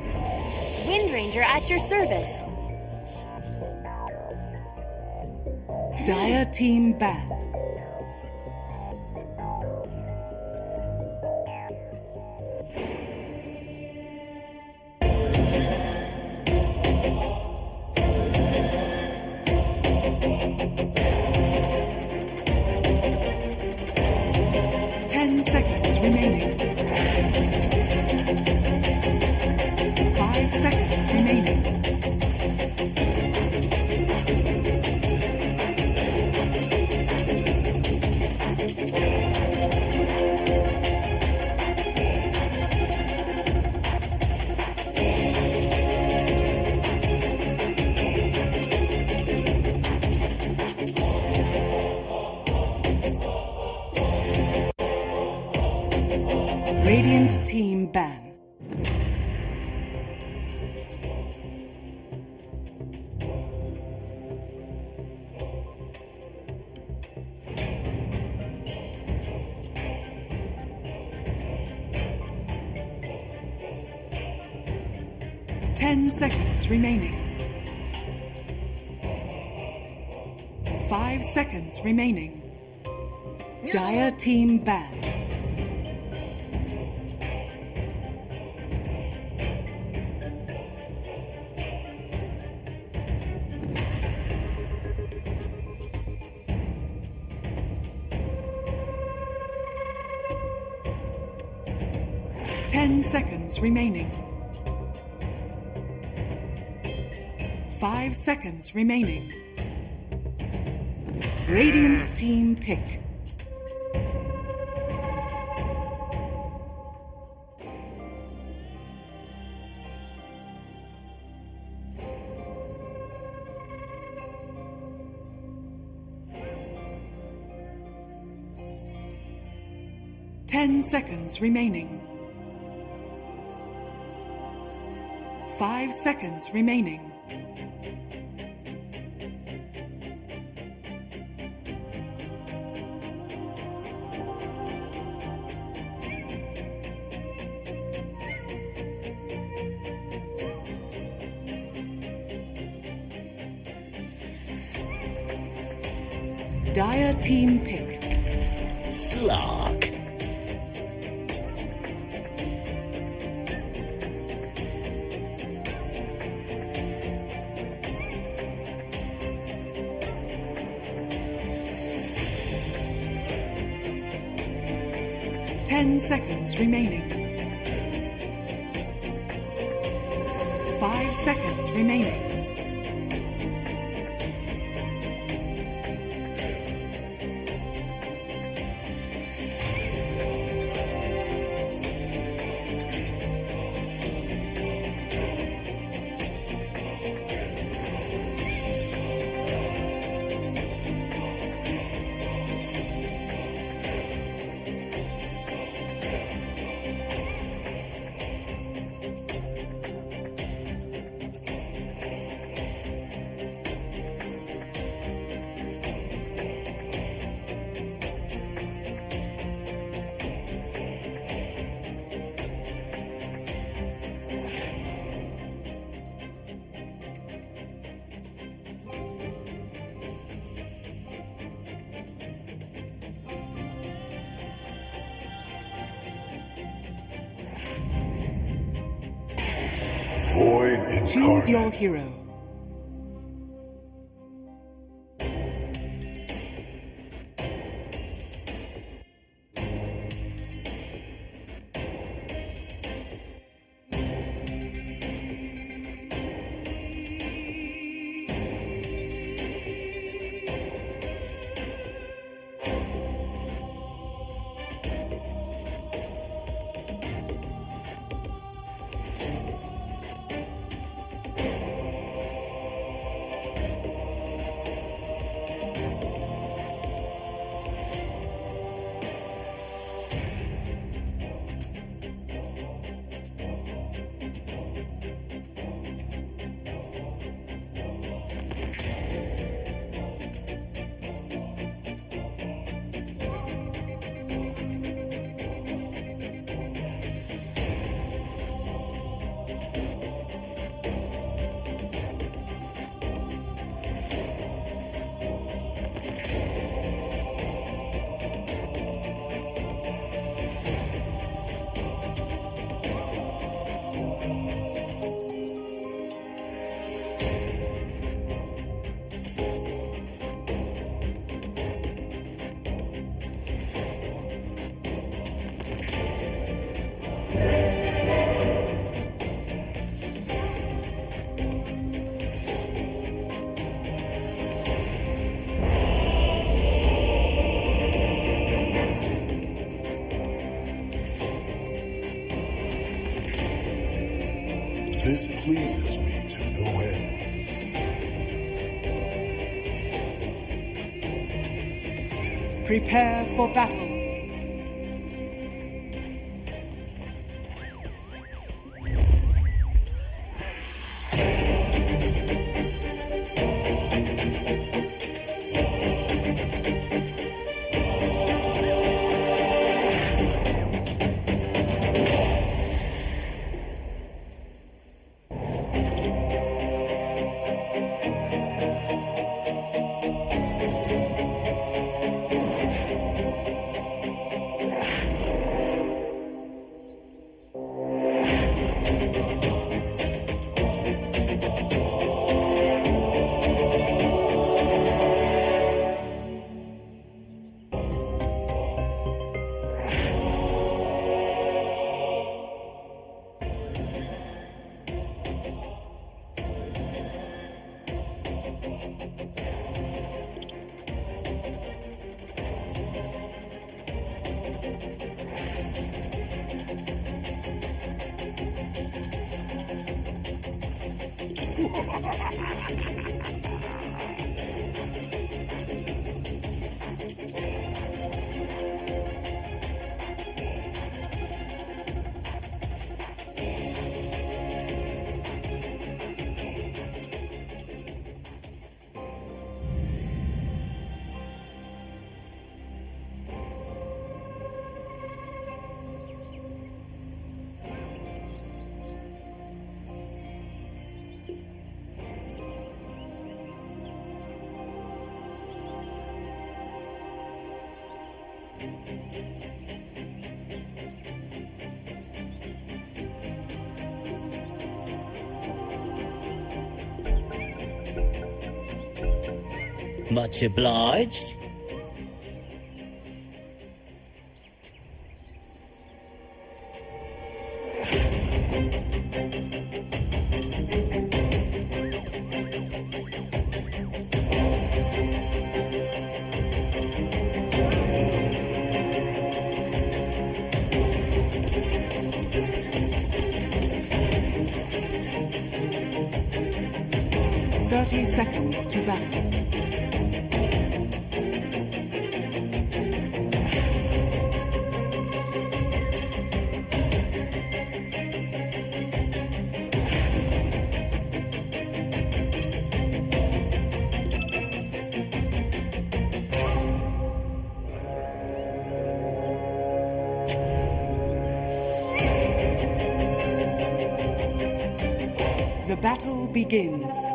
Wind Ranger at your service. Dire team ban. Seconds remaining. 5 seconds remaining. ban. Ten seconds remaining. 5 seconds remaining. Dire team ban. Ten seconds remaining. 5 seconds remaining. Radiant team pick. Ten seconds remaining. 5 seconds remaining. Dire team pick. Slog. Ten seconds remaining. 5 seconds remaining. Void Choose your incarnate. hero. This pleases me to no end. Prepare for battle. Much obliged. Seconds to battle. The battle begins.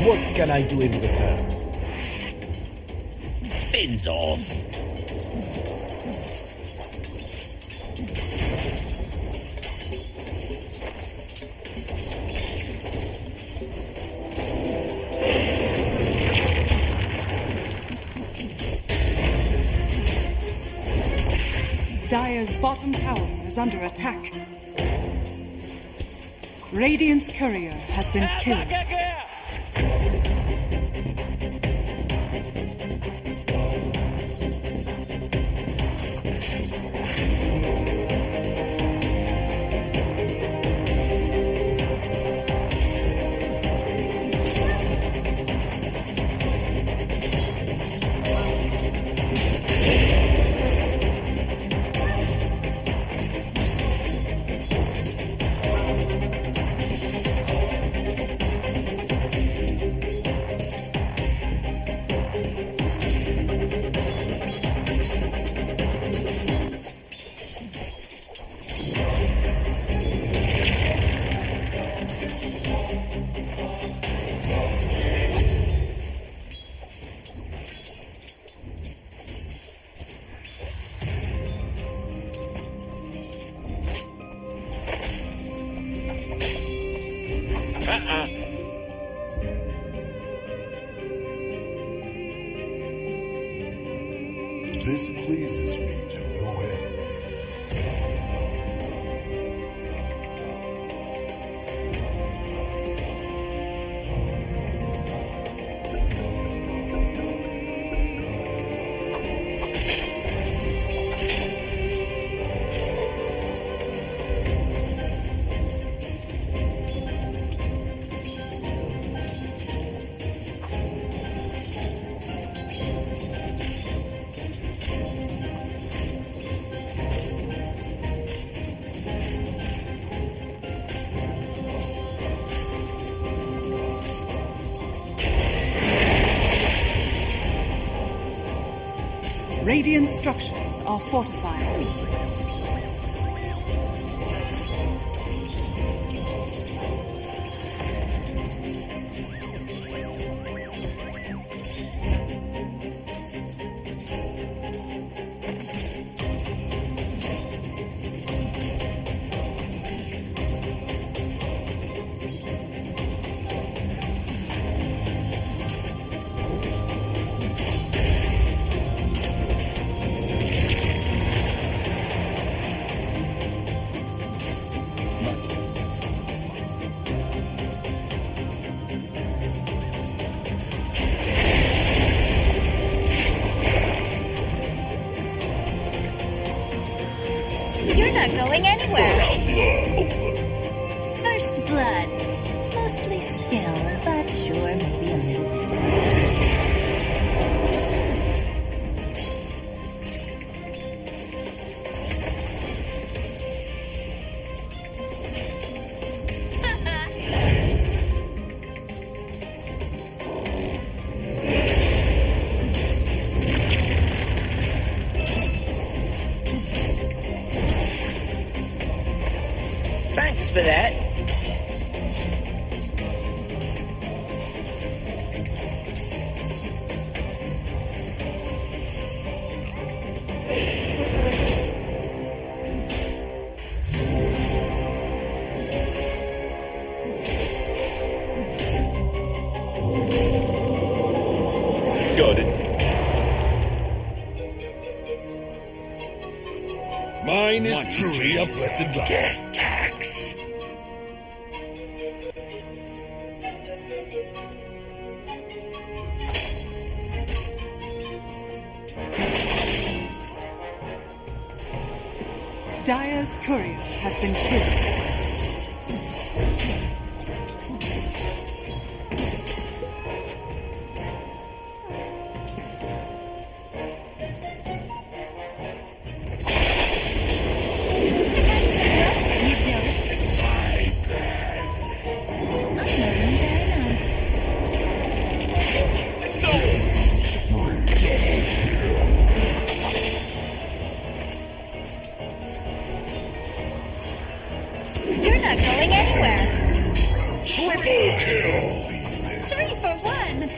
What can I do in return? Fins off. Dire's bottom tower is under attack. Radiant's courier has been killed. This pleases me to no end. Radiant structures are fortified. You're not going anywhere. First blood. Mostly skill, but sure, maybe a little bit. Thanks for that. Got it. Mine is truly a blessed life. Tax. Dire's courier has been killed. You don't? Very nice. You're not going anywhere. Triple kill. 3 for 1.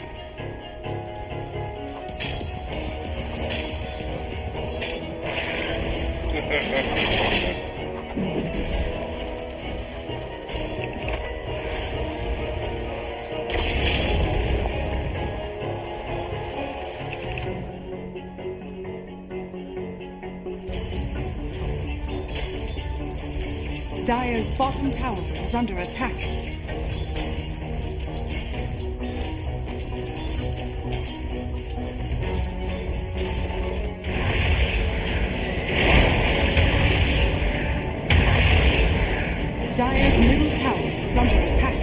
Dire's bottom tower is under attack. Dire's middle tower is under attack.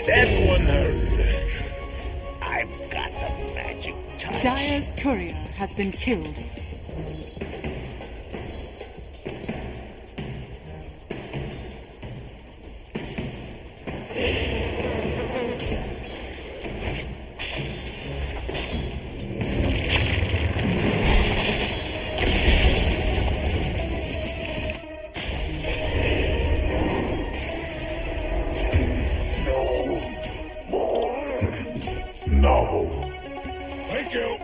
That one hurt. I've got the magic touch. Dire's courier has been killed. Novel. Thank you.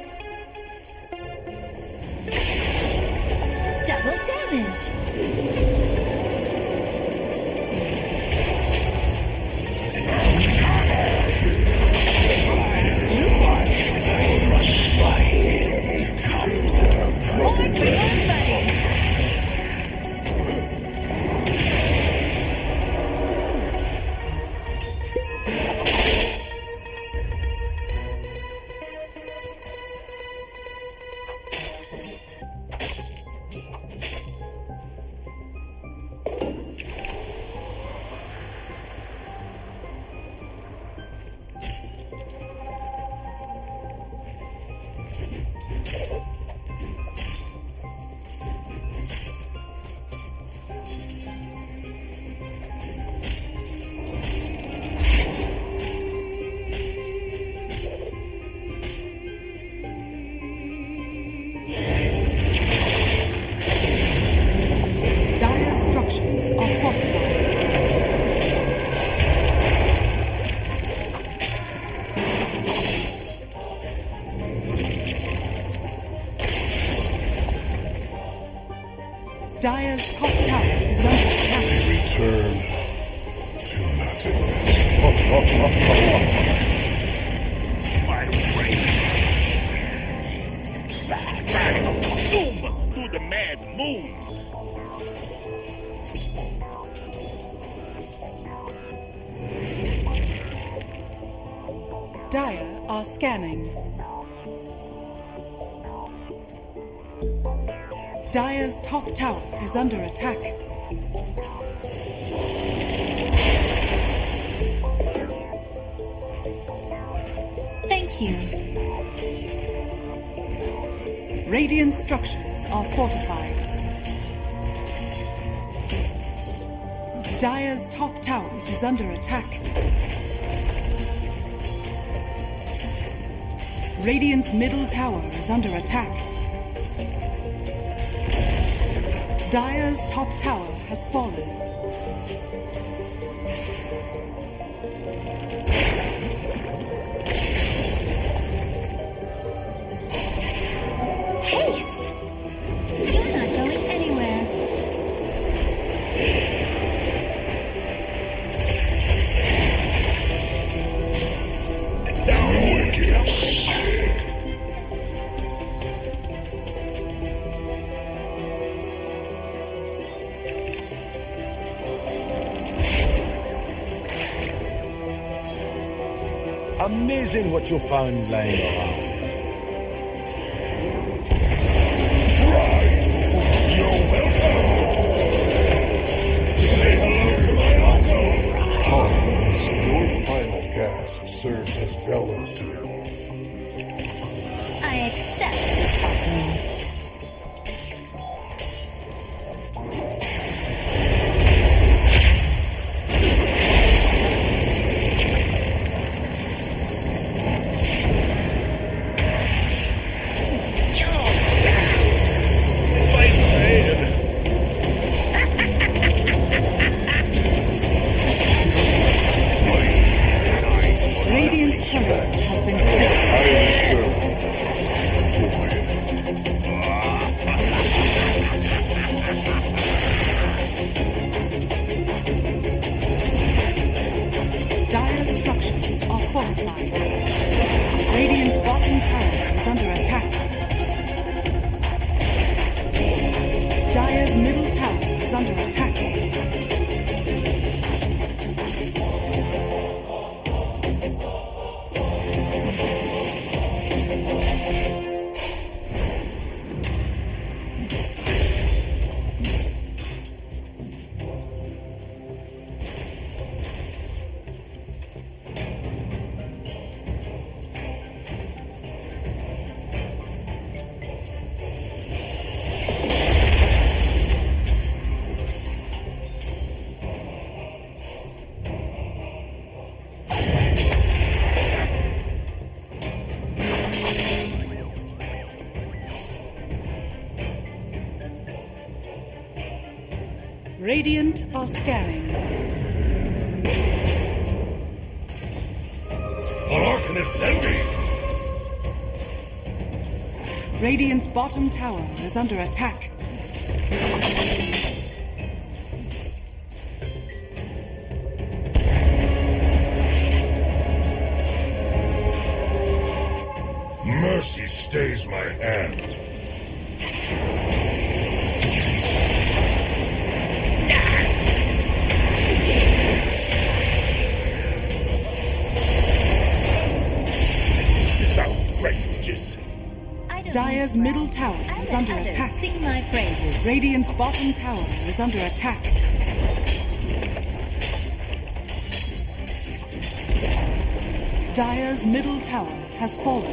fortified. Dire's top tower is under attack. Return to nothingness. My rage. Boom to the mad moon. Dire are scanning. Dire's top tower is under attack. Thank you. Radiant structures are fortified. Dire's top tower is under attack. Radiant's middle tower is under attack. Dire's top tower has fallen. Haste! You're not going anywhere. Amazing what you'll find laying around. You're welcome. Say hello to my uncle. Hans, your final gasp serves as bellows to the... I accept this offering. Radiant's turret has been Dire's structures are fortified. Radiant's bottom tower is under attack. Dire's middle tower is under attack. Radiant are scanning. An Arcanist sending! Radiant's bottom tower is under attack. Mercy stays my hand. Dire's middle tower is under attack. Sing my praises. Radiant's bottom tower is under attack. Dire's middle tower has fallen.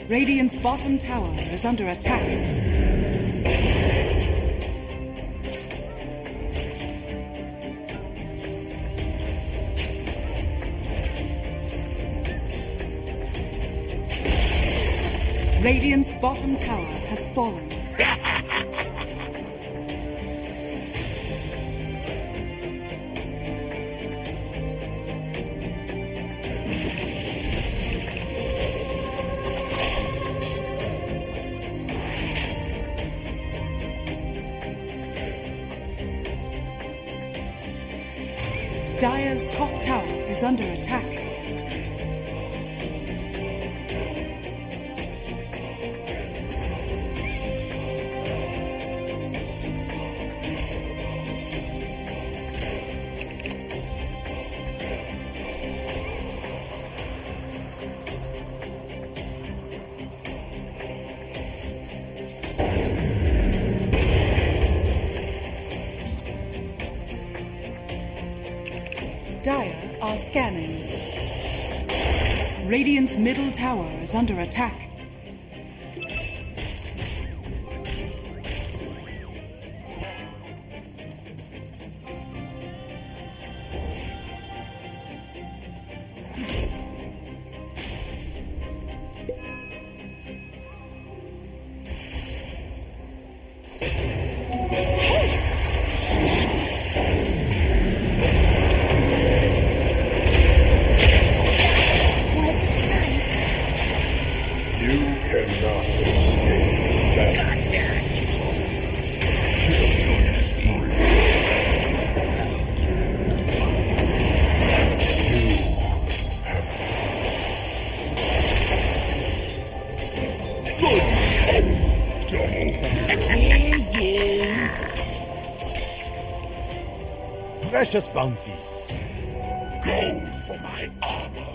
Radiant's bottom tower is under attack. Radiant's bottom tower has fallen. Dire's top tower is under attack. Dire are scanning. Radiant's middle tower is under attack. Precious bounty. Gold for my armor.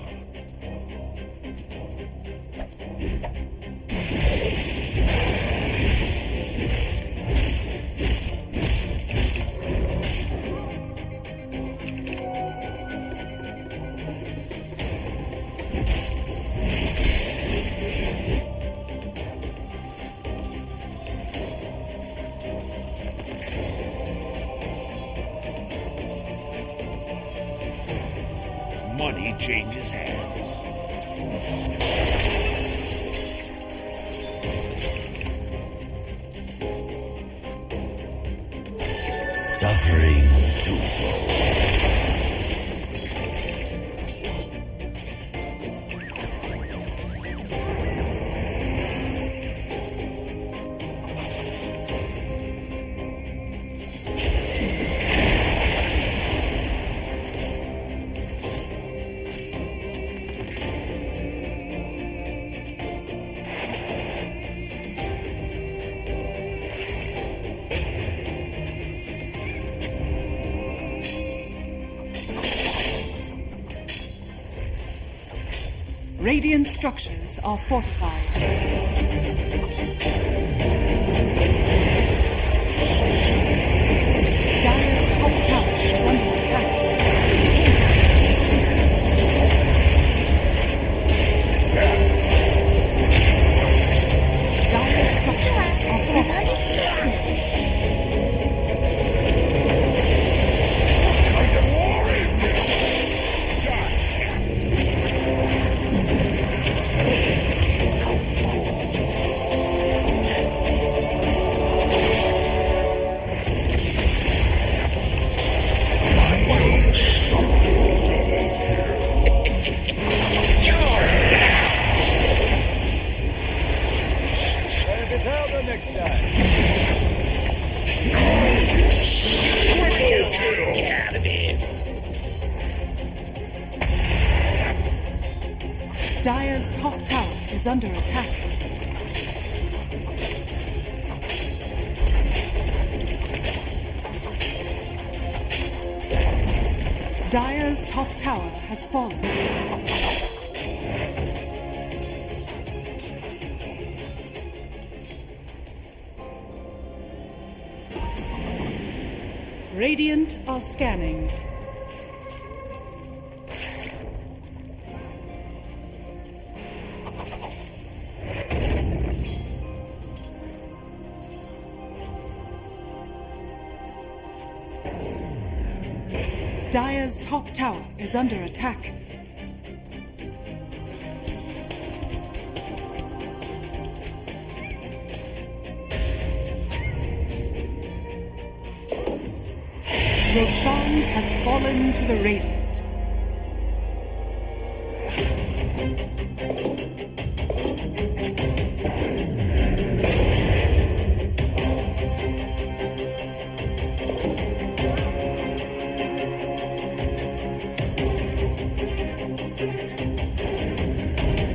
Money changes hands. Suffering twofold. Radiant structures are fortified. Dire's top tower is under attack. Dire's structures are fortified. Dire's top tower is under attack. Dire's top tower has fallen. Radiant are scanning. Dire's top tower is under attack. Roshan has fallen to the Radiant.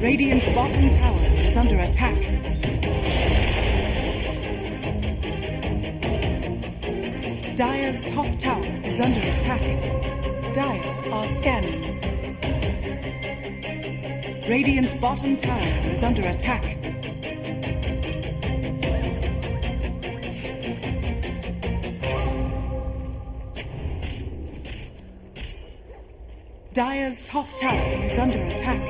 Radiant's bottom tower is under attack. Dire's top tower is under attack. Dire are scanning. Radiant's bottom tower is under attack. Dire's top tower is under attack.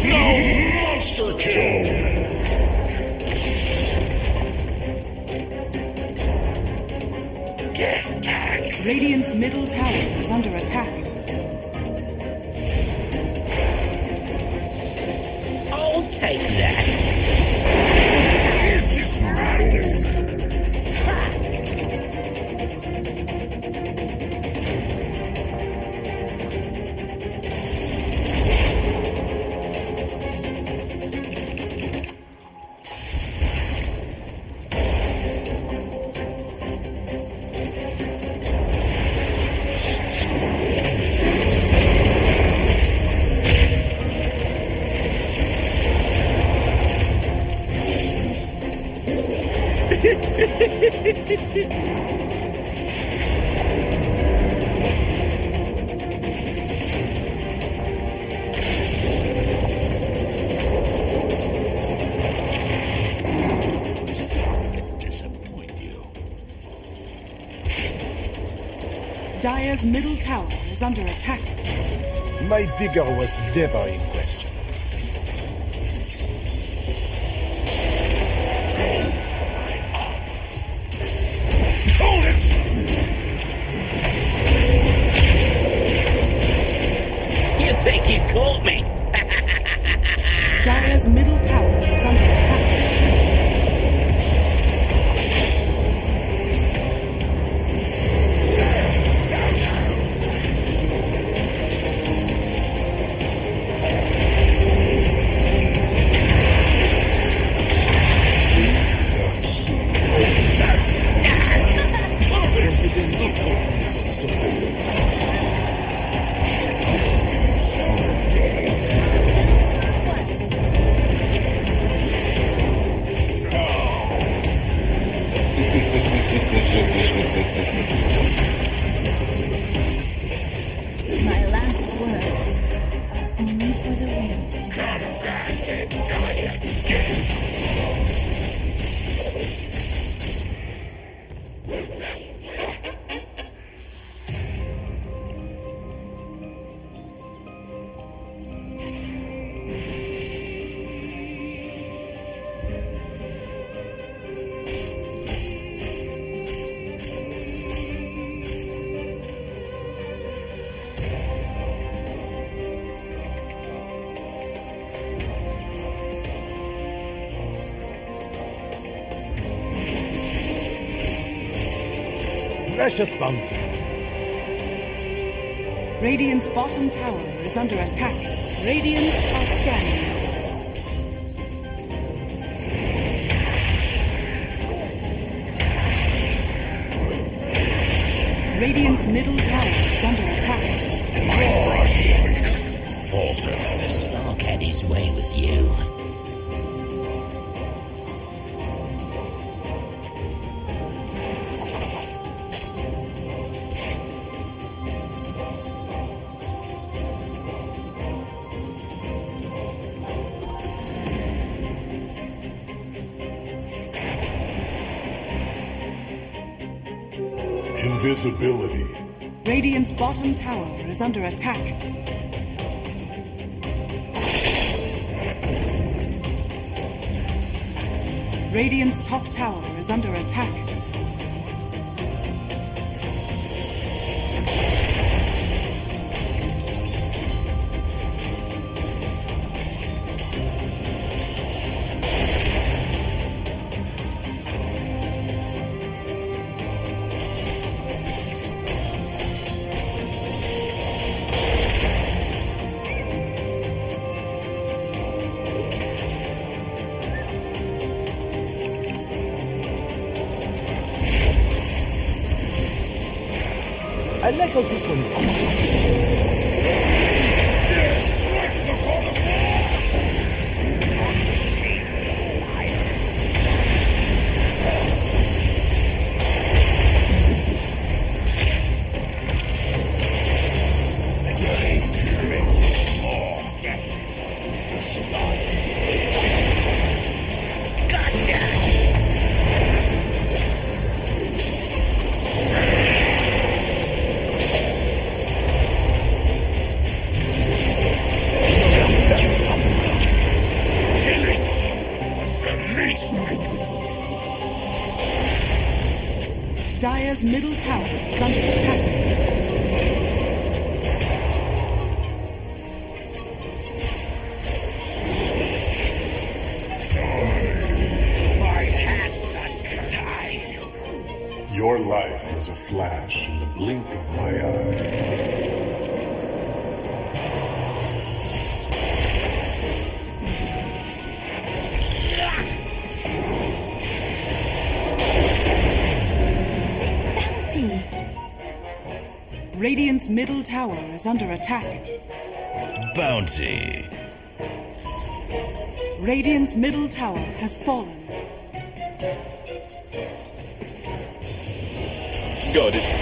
Monster kill! Death tax. Radiant's middle tower is under attack. I'll take that. Is this madness? Dire's middle tower is under attack. My vigor was never in question. Hold it! You think you caught me? Dire's middle tower is under attack. My last words are only for the wind to hear. Precious bounty. Radiant's bottom tower is under attack. Radiant are scanning. Radiant's middle tower is under attack. The Snark had his way with you. Invisibility. Radiant's bottom tower is under attack. Radiant's top tower is under attack. I like how this one Dire's middle tower is under attack. My hands are tied. Your life was a flash in the blink of my eye. Radiant's middle tower is under attack. Bounty. Radiant's middle tower has fallen. Got it.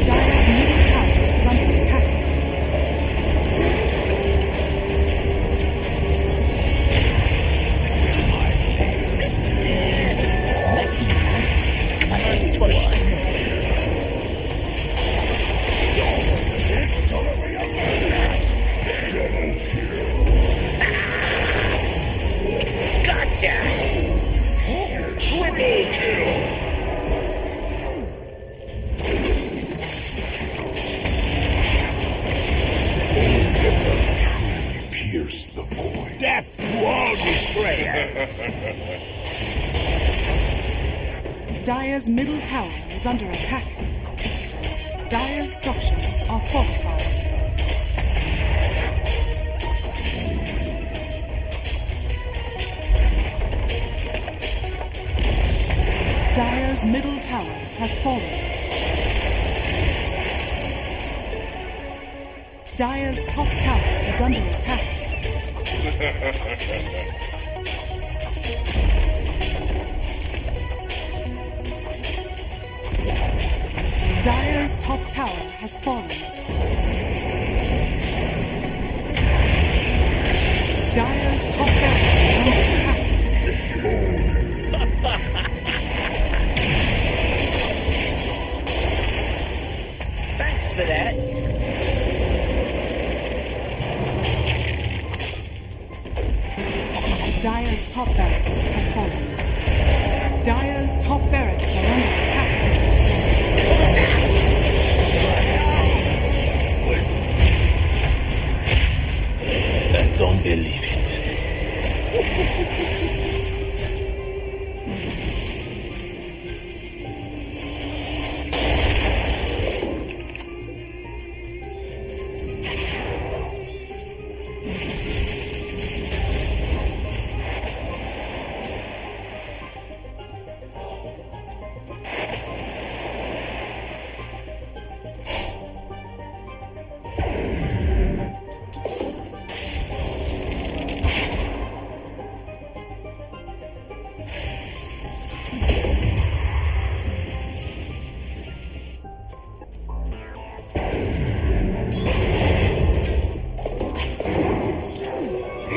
Dire's middle tower is under attack. Gotcha! Triple kill! Pierce the void. Death to all betrayers! Dire's middle tower is under attack. Dire's structures are fortified. Dire's middle tower has fallen. Dire's top tower is under attack. Dire's top tower has fallen. Dire's top barracks is under attack. Thanks for that. Dire's top barracks has fallen. Dire's top barracks are under attack. I don't believe it.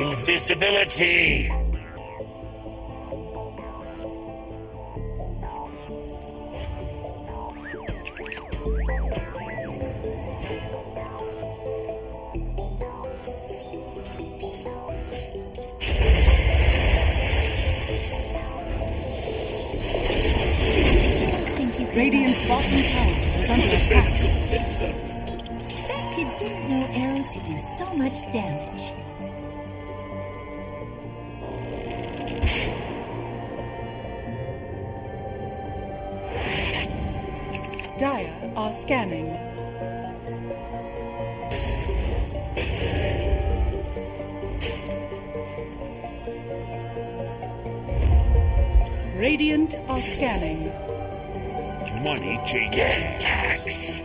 Invisibility! Radiant's bottom tower is under attack. Bet you didn't know arrows could do so much damage. Dire are scanning. Radiant are scanning. Money changes tax.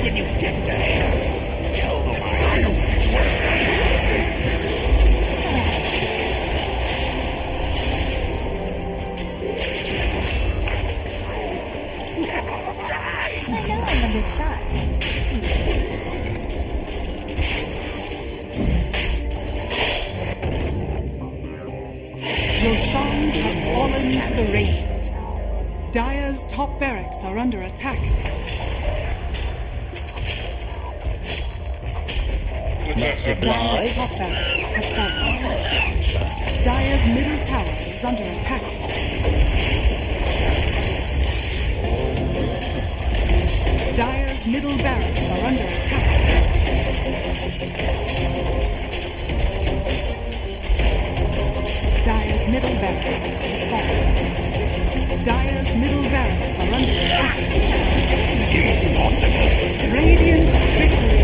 When you get there, tell them I don't think worse than you. I know I'm a good shot. Roshan has fallen to the Radiant. Dire's top barracks are under attack. Dire's top barracks has fallen. Dire's middle tower is under attack. Dire's middle barracks are under attack. Dire's middle barracks is fallen. Dire's middle barracks are under attack. Impossible. Radiant victory.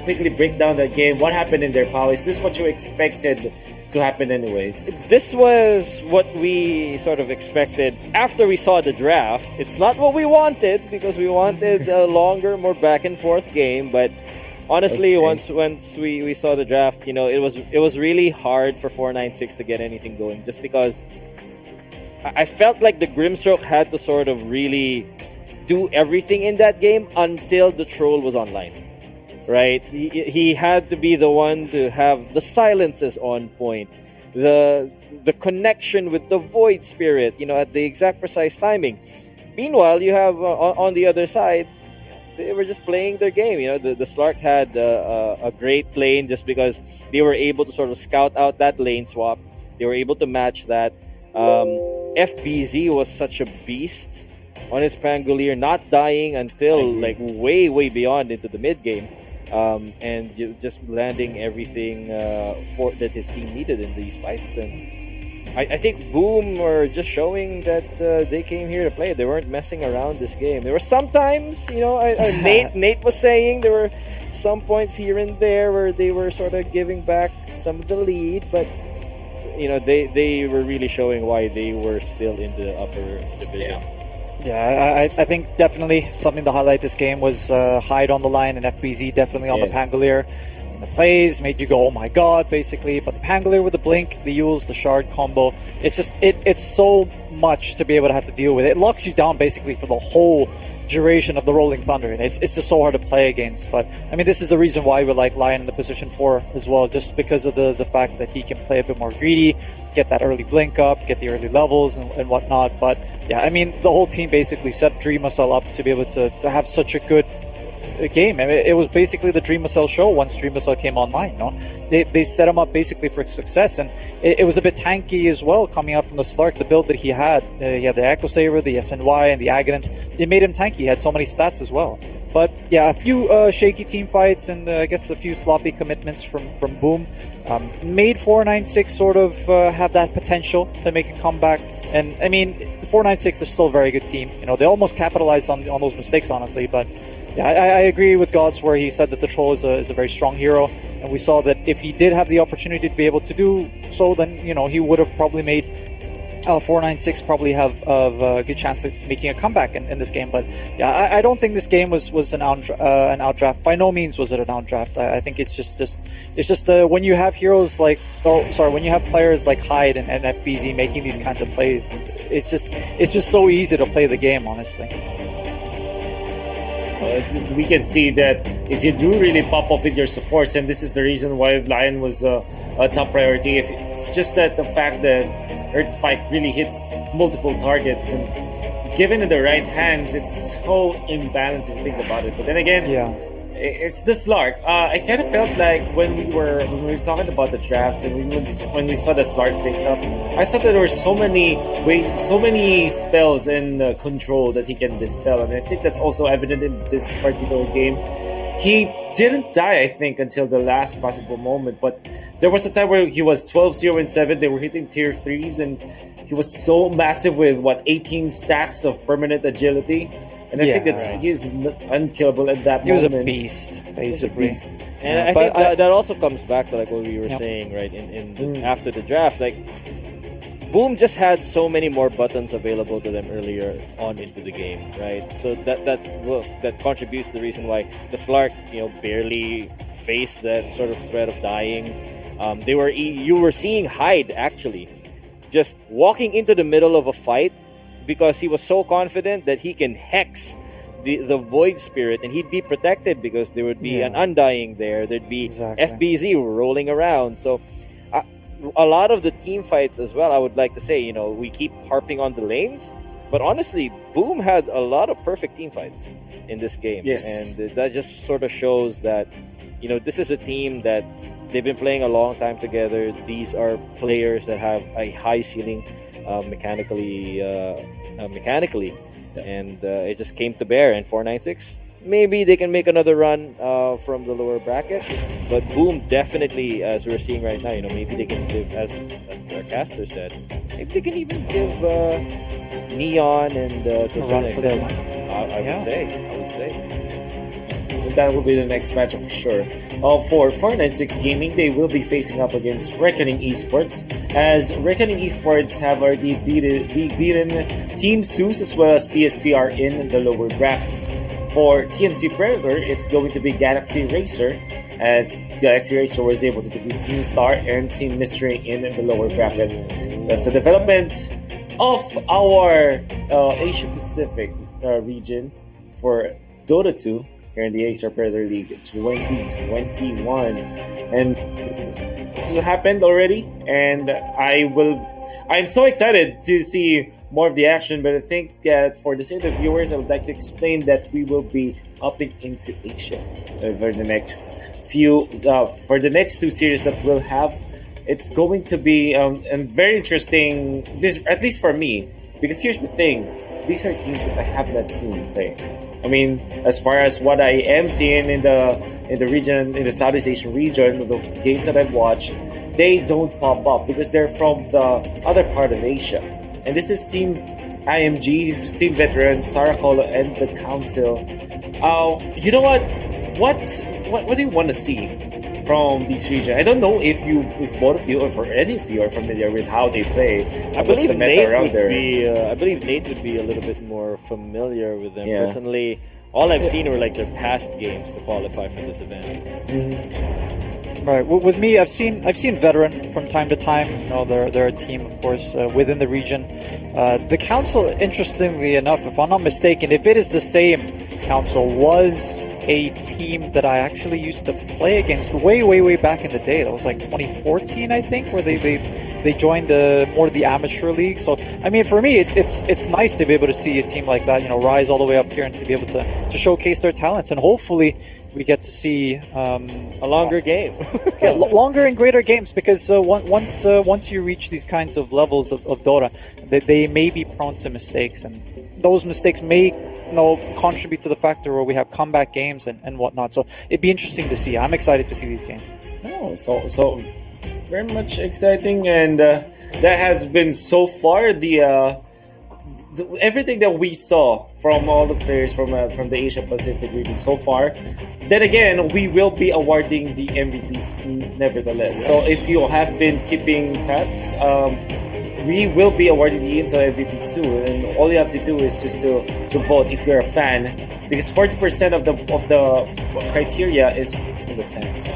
Quickly break down the game. What happened in there, Pao? Is this what you expected to happen anyways. This was what we sort of expected after we saw the draft. It's not what we wanted because we wanted a longer, more back and forth game. But honestly, once we saw the draft, it was really hard for 496 to get anything going, just because I felt like the Grimstroke had to sort of really do everything in that game until the troll was online. Right, he had to be the one to have the silences on point, the connection with the Void Spirit, at the exact precise timing. Meanwhile, you have on the other side, they were just playing their game. The Slark had a great lane just because they were able to sort of scout out that lane swap. They were able to match that. FBZ was such a beast on his Pangolier, not dying until like way beyond into the mid game. And just landing everything that his team needed in these fights. And I think Boom were just showing that they came here to play. They weren't messing around this game. There were sometimes, Nate was saying there were some points here and there where they were sort of giving back some of the lead, but they were really showing why they were still in the upper division. Yeah, I think definitely something to highlight this game was Hyde on the line and FBZ definitely on the Pangolier. And the plays made you go, oh my god, basically. But the Pangolier with the Blink, the Yules, the Shard combo, it's just, it's so much to be able to have to deal with. It locks you down basically for the whole duration of the Rolling Thunder, and it's just so hard to play against. But I mean, this is the reason why we like Lion in the position 4 as well, just because of the fact that he can play a bit more greedy, get that early blink up, get the early levels and whatnot. But yeah, I mean, the whole team basically set Dream Cell up to be able to have such a good game. I mean, it was basically the Dream Cell show once Dream Cell came online. They set him up basically for success, and it was a bit tanky as well coming up from the Slark. The build that he had the Echo Saber, the SNY, and the Aghanim. It made him tanky. He had so many stats as well. But yeah, a few shaky team fights and I guess a few sloppy commitments from Boom made 496 sort of have that potential to make a comeback. And I mean, 496 is still a very good team. They almost capitalized on those mistakes, honestly. But yeah, I agree with Gods where he said that the Troll is a very strong hero, and we saw that if he did have the opportunity to be able to do so, then he would have probably made 496 probably have a good chance of making a comeback in this game. But yeah, I don't think this game was an outdraft. By no means was it an outdraft. I think it's just when you have heroes like when you have players like Hyde and FBZ making these kinds of plays, it's just so easy to play the game, honestly. We can see that if you do really pop off with your supports, and this is the reason why Lion was a top priority, if it's just that the fact that Earth Spike really hits multiple targets, and given in the right hands, it's so imbalanced if you think about it. But then again, it's the Slark. I kind of felt like when we were talking about the draft and when we saw the Slark picked up, I thought that there were so many spells and control that he can dispel, and I think that's also evident in this particular game. He didn't die, I think, until the last possible moment, but there was a time where he was 12-0 and 7. They were hitting tier 3s, and he was so massive with 18 stacks of permanent agility. And I think he's unkillable at that moment. He was a beast, basically. And I think that also comes back to like what we were saying, right? After the draft, like Boom just had so many more buttons available to them earlier on into the game, right? So that contributes to the reason why the Slark, barely faced that sort of threat of dying. You were seeing Hyde actually just walking into the middle of a fight, because he was so confident that he can hex the Void Spirit and he'd be protected because there would be an Undying there. There'd be FBZ rolling around. So a lot of the team fights as well, I would like to say, we keep harping on the lanes, but honestly, Boom had a lot of perfect team fights in this game. Yes. And that just sort of shows that, this is a team that they've been playing a long time together. These are players that have a high ceiling mechanically, and it just came to bear. And 496, maybe they can make another run from the lower bracket, but Boom definitely, as we're seeing right now, maybe they can give, as our caster said, maybe they can even give Neon and to run for them. I would say. that will be the next matchup for sure. For 496 Gaming, they will be facing up against Reckoning Esports, as Reckoning Esports have already beaten Team SOOS as well as PSTR in the lower bracket. For TNC Predator, it's going to be Galaxy Racer, as Galaxy Racer was able to defeat Team Star and Team Mystery in the lower bracket. That's the development of our Asia Pacific region for Dota 2 here in the GXR Predator League 2021. And it happened already, and I'm so excited to see more of the action, but I think that for the sake of the viewers, I would like to explain that we will be upping into Asia for the next for the next two series that we'll have. It's going to be very interesting, at least for me, because here's the thing: these are teams that I have not seen play. I mean, as far as what I am seeing in the region, in the Southeast Asian region, the games that I've watched, they don't pop up because they're from the other part of Asia. And this is Team IMG, this is Team Veteran, Saracolo, and the Council. You know what? What do you want to see from these regions? I don't know if both of you or for any of you are familiar with how they play. I believe Nate would be a little bit more familiar with them. Yeah. Personally, all I've seen were like their past games to qualify for this event. Right. Well, with me, I've seen Veteran from time to time. You know, they're a team, of course, within the region. The Council, interestingly enough, if I'm not mistaken, if it is the same Council, was a team that I actually used to play against way back in the day. That was like 2014, I think, where they joined more of the amateur league. So, I mean, for me, it's nice to be able to see a team like that, you know, rise all the way up here and to be able to showcase their talents. And hopefully we get to see a longer game. Longer and greater games, because once you reach these kinds of levels of Dota, they may be prone to mistakes, and those mistakes may contribute to the factor where we have comeback games and whatnot. So it'd be interesting to see. I'm excited to see these games. Oh, so very much exciting, and that has been so far the everything that we saw from all the players from the Asia Pacific region so far. Then again, we will be awarding the MVPs nevertheless. So if you have been keeping tabs, we will be awarding the Intel MVP soon, and all you have to do is just to vote if you're a fan, because 40% of the criteria is from the fans.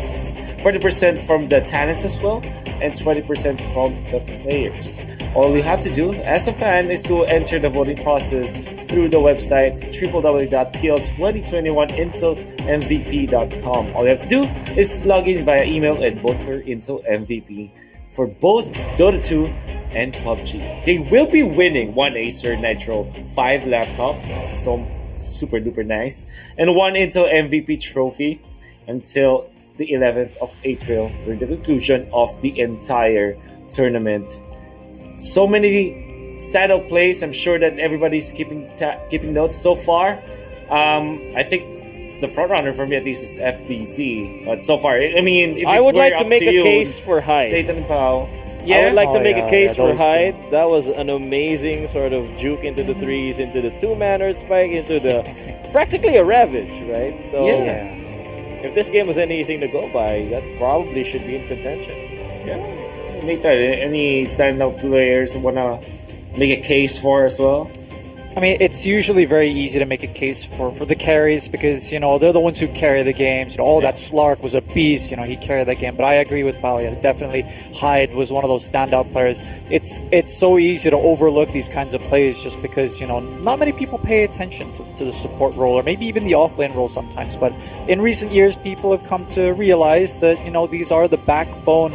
40% from the talents as well, and 20% from the players. All you have to do as a fan is to enter the voting process through the website www.pl2021intelmvp.com. All you have to do is log in via email and vote for Intel MVP for both Dota 2 and PUBG. They will be winning one Acer Nitro 5 laptop, so super duper nice, and one Intel MVP trophy until the 11th of April during the conclusion of the entire tournament. So many standout plays. I'm sure that everybody's keeping notes so far. I think the front runner for me at least is FBZ. But so far, I mean, if I would like to make a case for Hyde. Dayton Pao. Yeah? I would like to make a case for Hyde. That was an amazing sort of juke into the threes, into the 2-manner spike, into the practically a Ravage, right? So if this game was anything to go by, that probably should be in contention. Yeah. Nathan, any standout players you wanna make a case for as well? I mean, it's usually very easy to make a case for the carries, because, you know, they're the ones who carry the games. You know, that Slark was a beast, you know, he carried that game. But I agree with Pao, definitely Hyde was one of those standout players. It's so easy to overlook these kinds of plays just because, you know, not many people pay attention to the support role, or maybe even the offlane role sometimes. But in recent years, people have come to realize that, you know, these are the backbone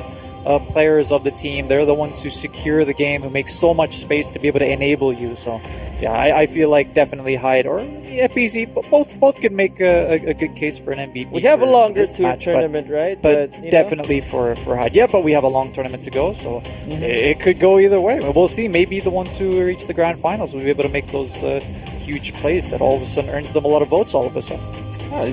players of the team. They're the ones who secure the game, who make so much space to be able to enable you. So yeah, I feel like definitely Hyde or FBZ, but both could make a good case for an MVP. We have a longer tournament, right? But definitely for Hyde. Yeah, but we have a long tournament to go, so it could go either way. We'll see. Maybe the ones who reach the grand finals will be able to make those huge plays that all of a sudden earns them a lot of votes all of a sudden.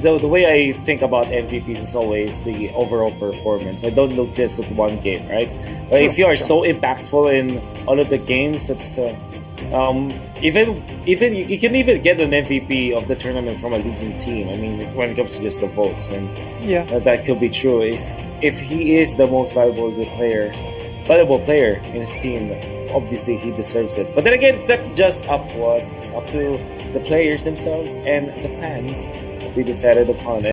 The way I think about MVPs is always the overall performance. I don't look just at one game, right? But if you are so impactful in all of the games, it's Even you can even get an MVP of the tournament from a losing team. I mean, when it comes to just the votes, and Yeah. that could be true. If he is the most valuable player in his team, obviously he deserves it. But then again, it's not just up to us; it's up to the players themselves and the fans. We decided upon it.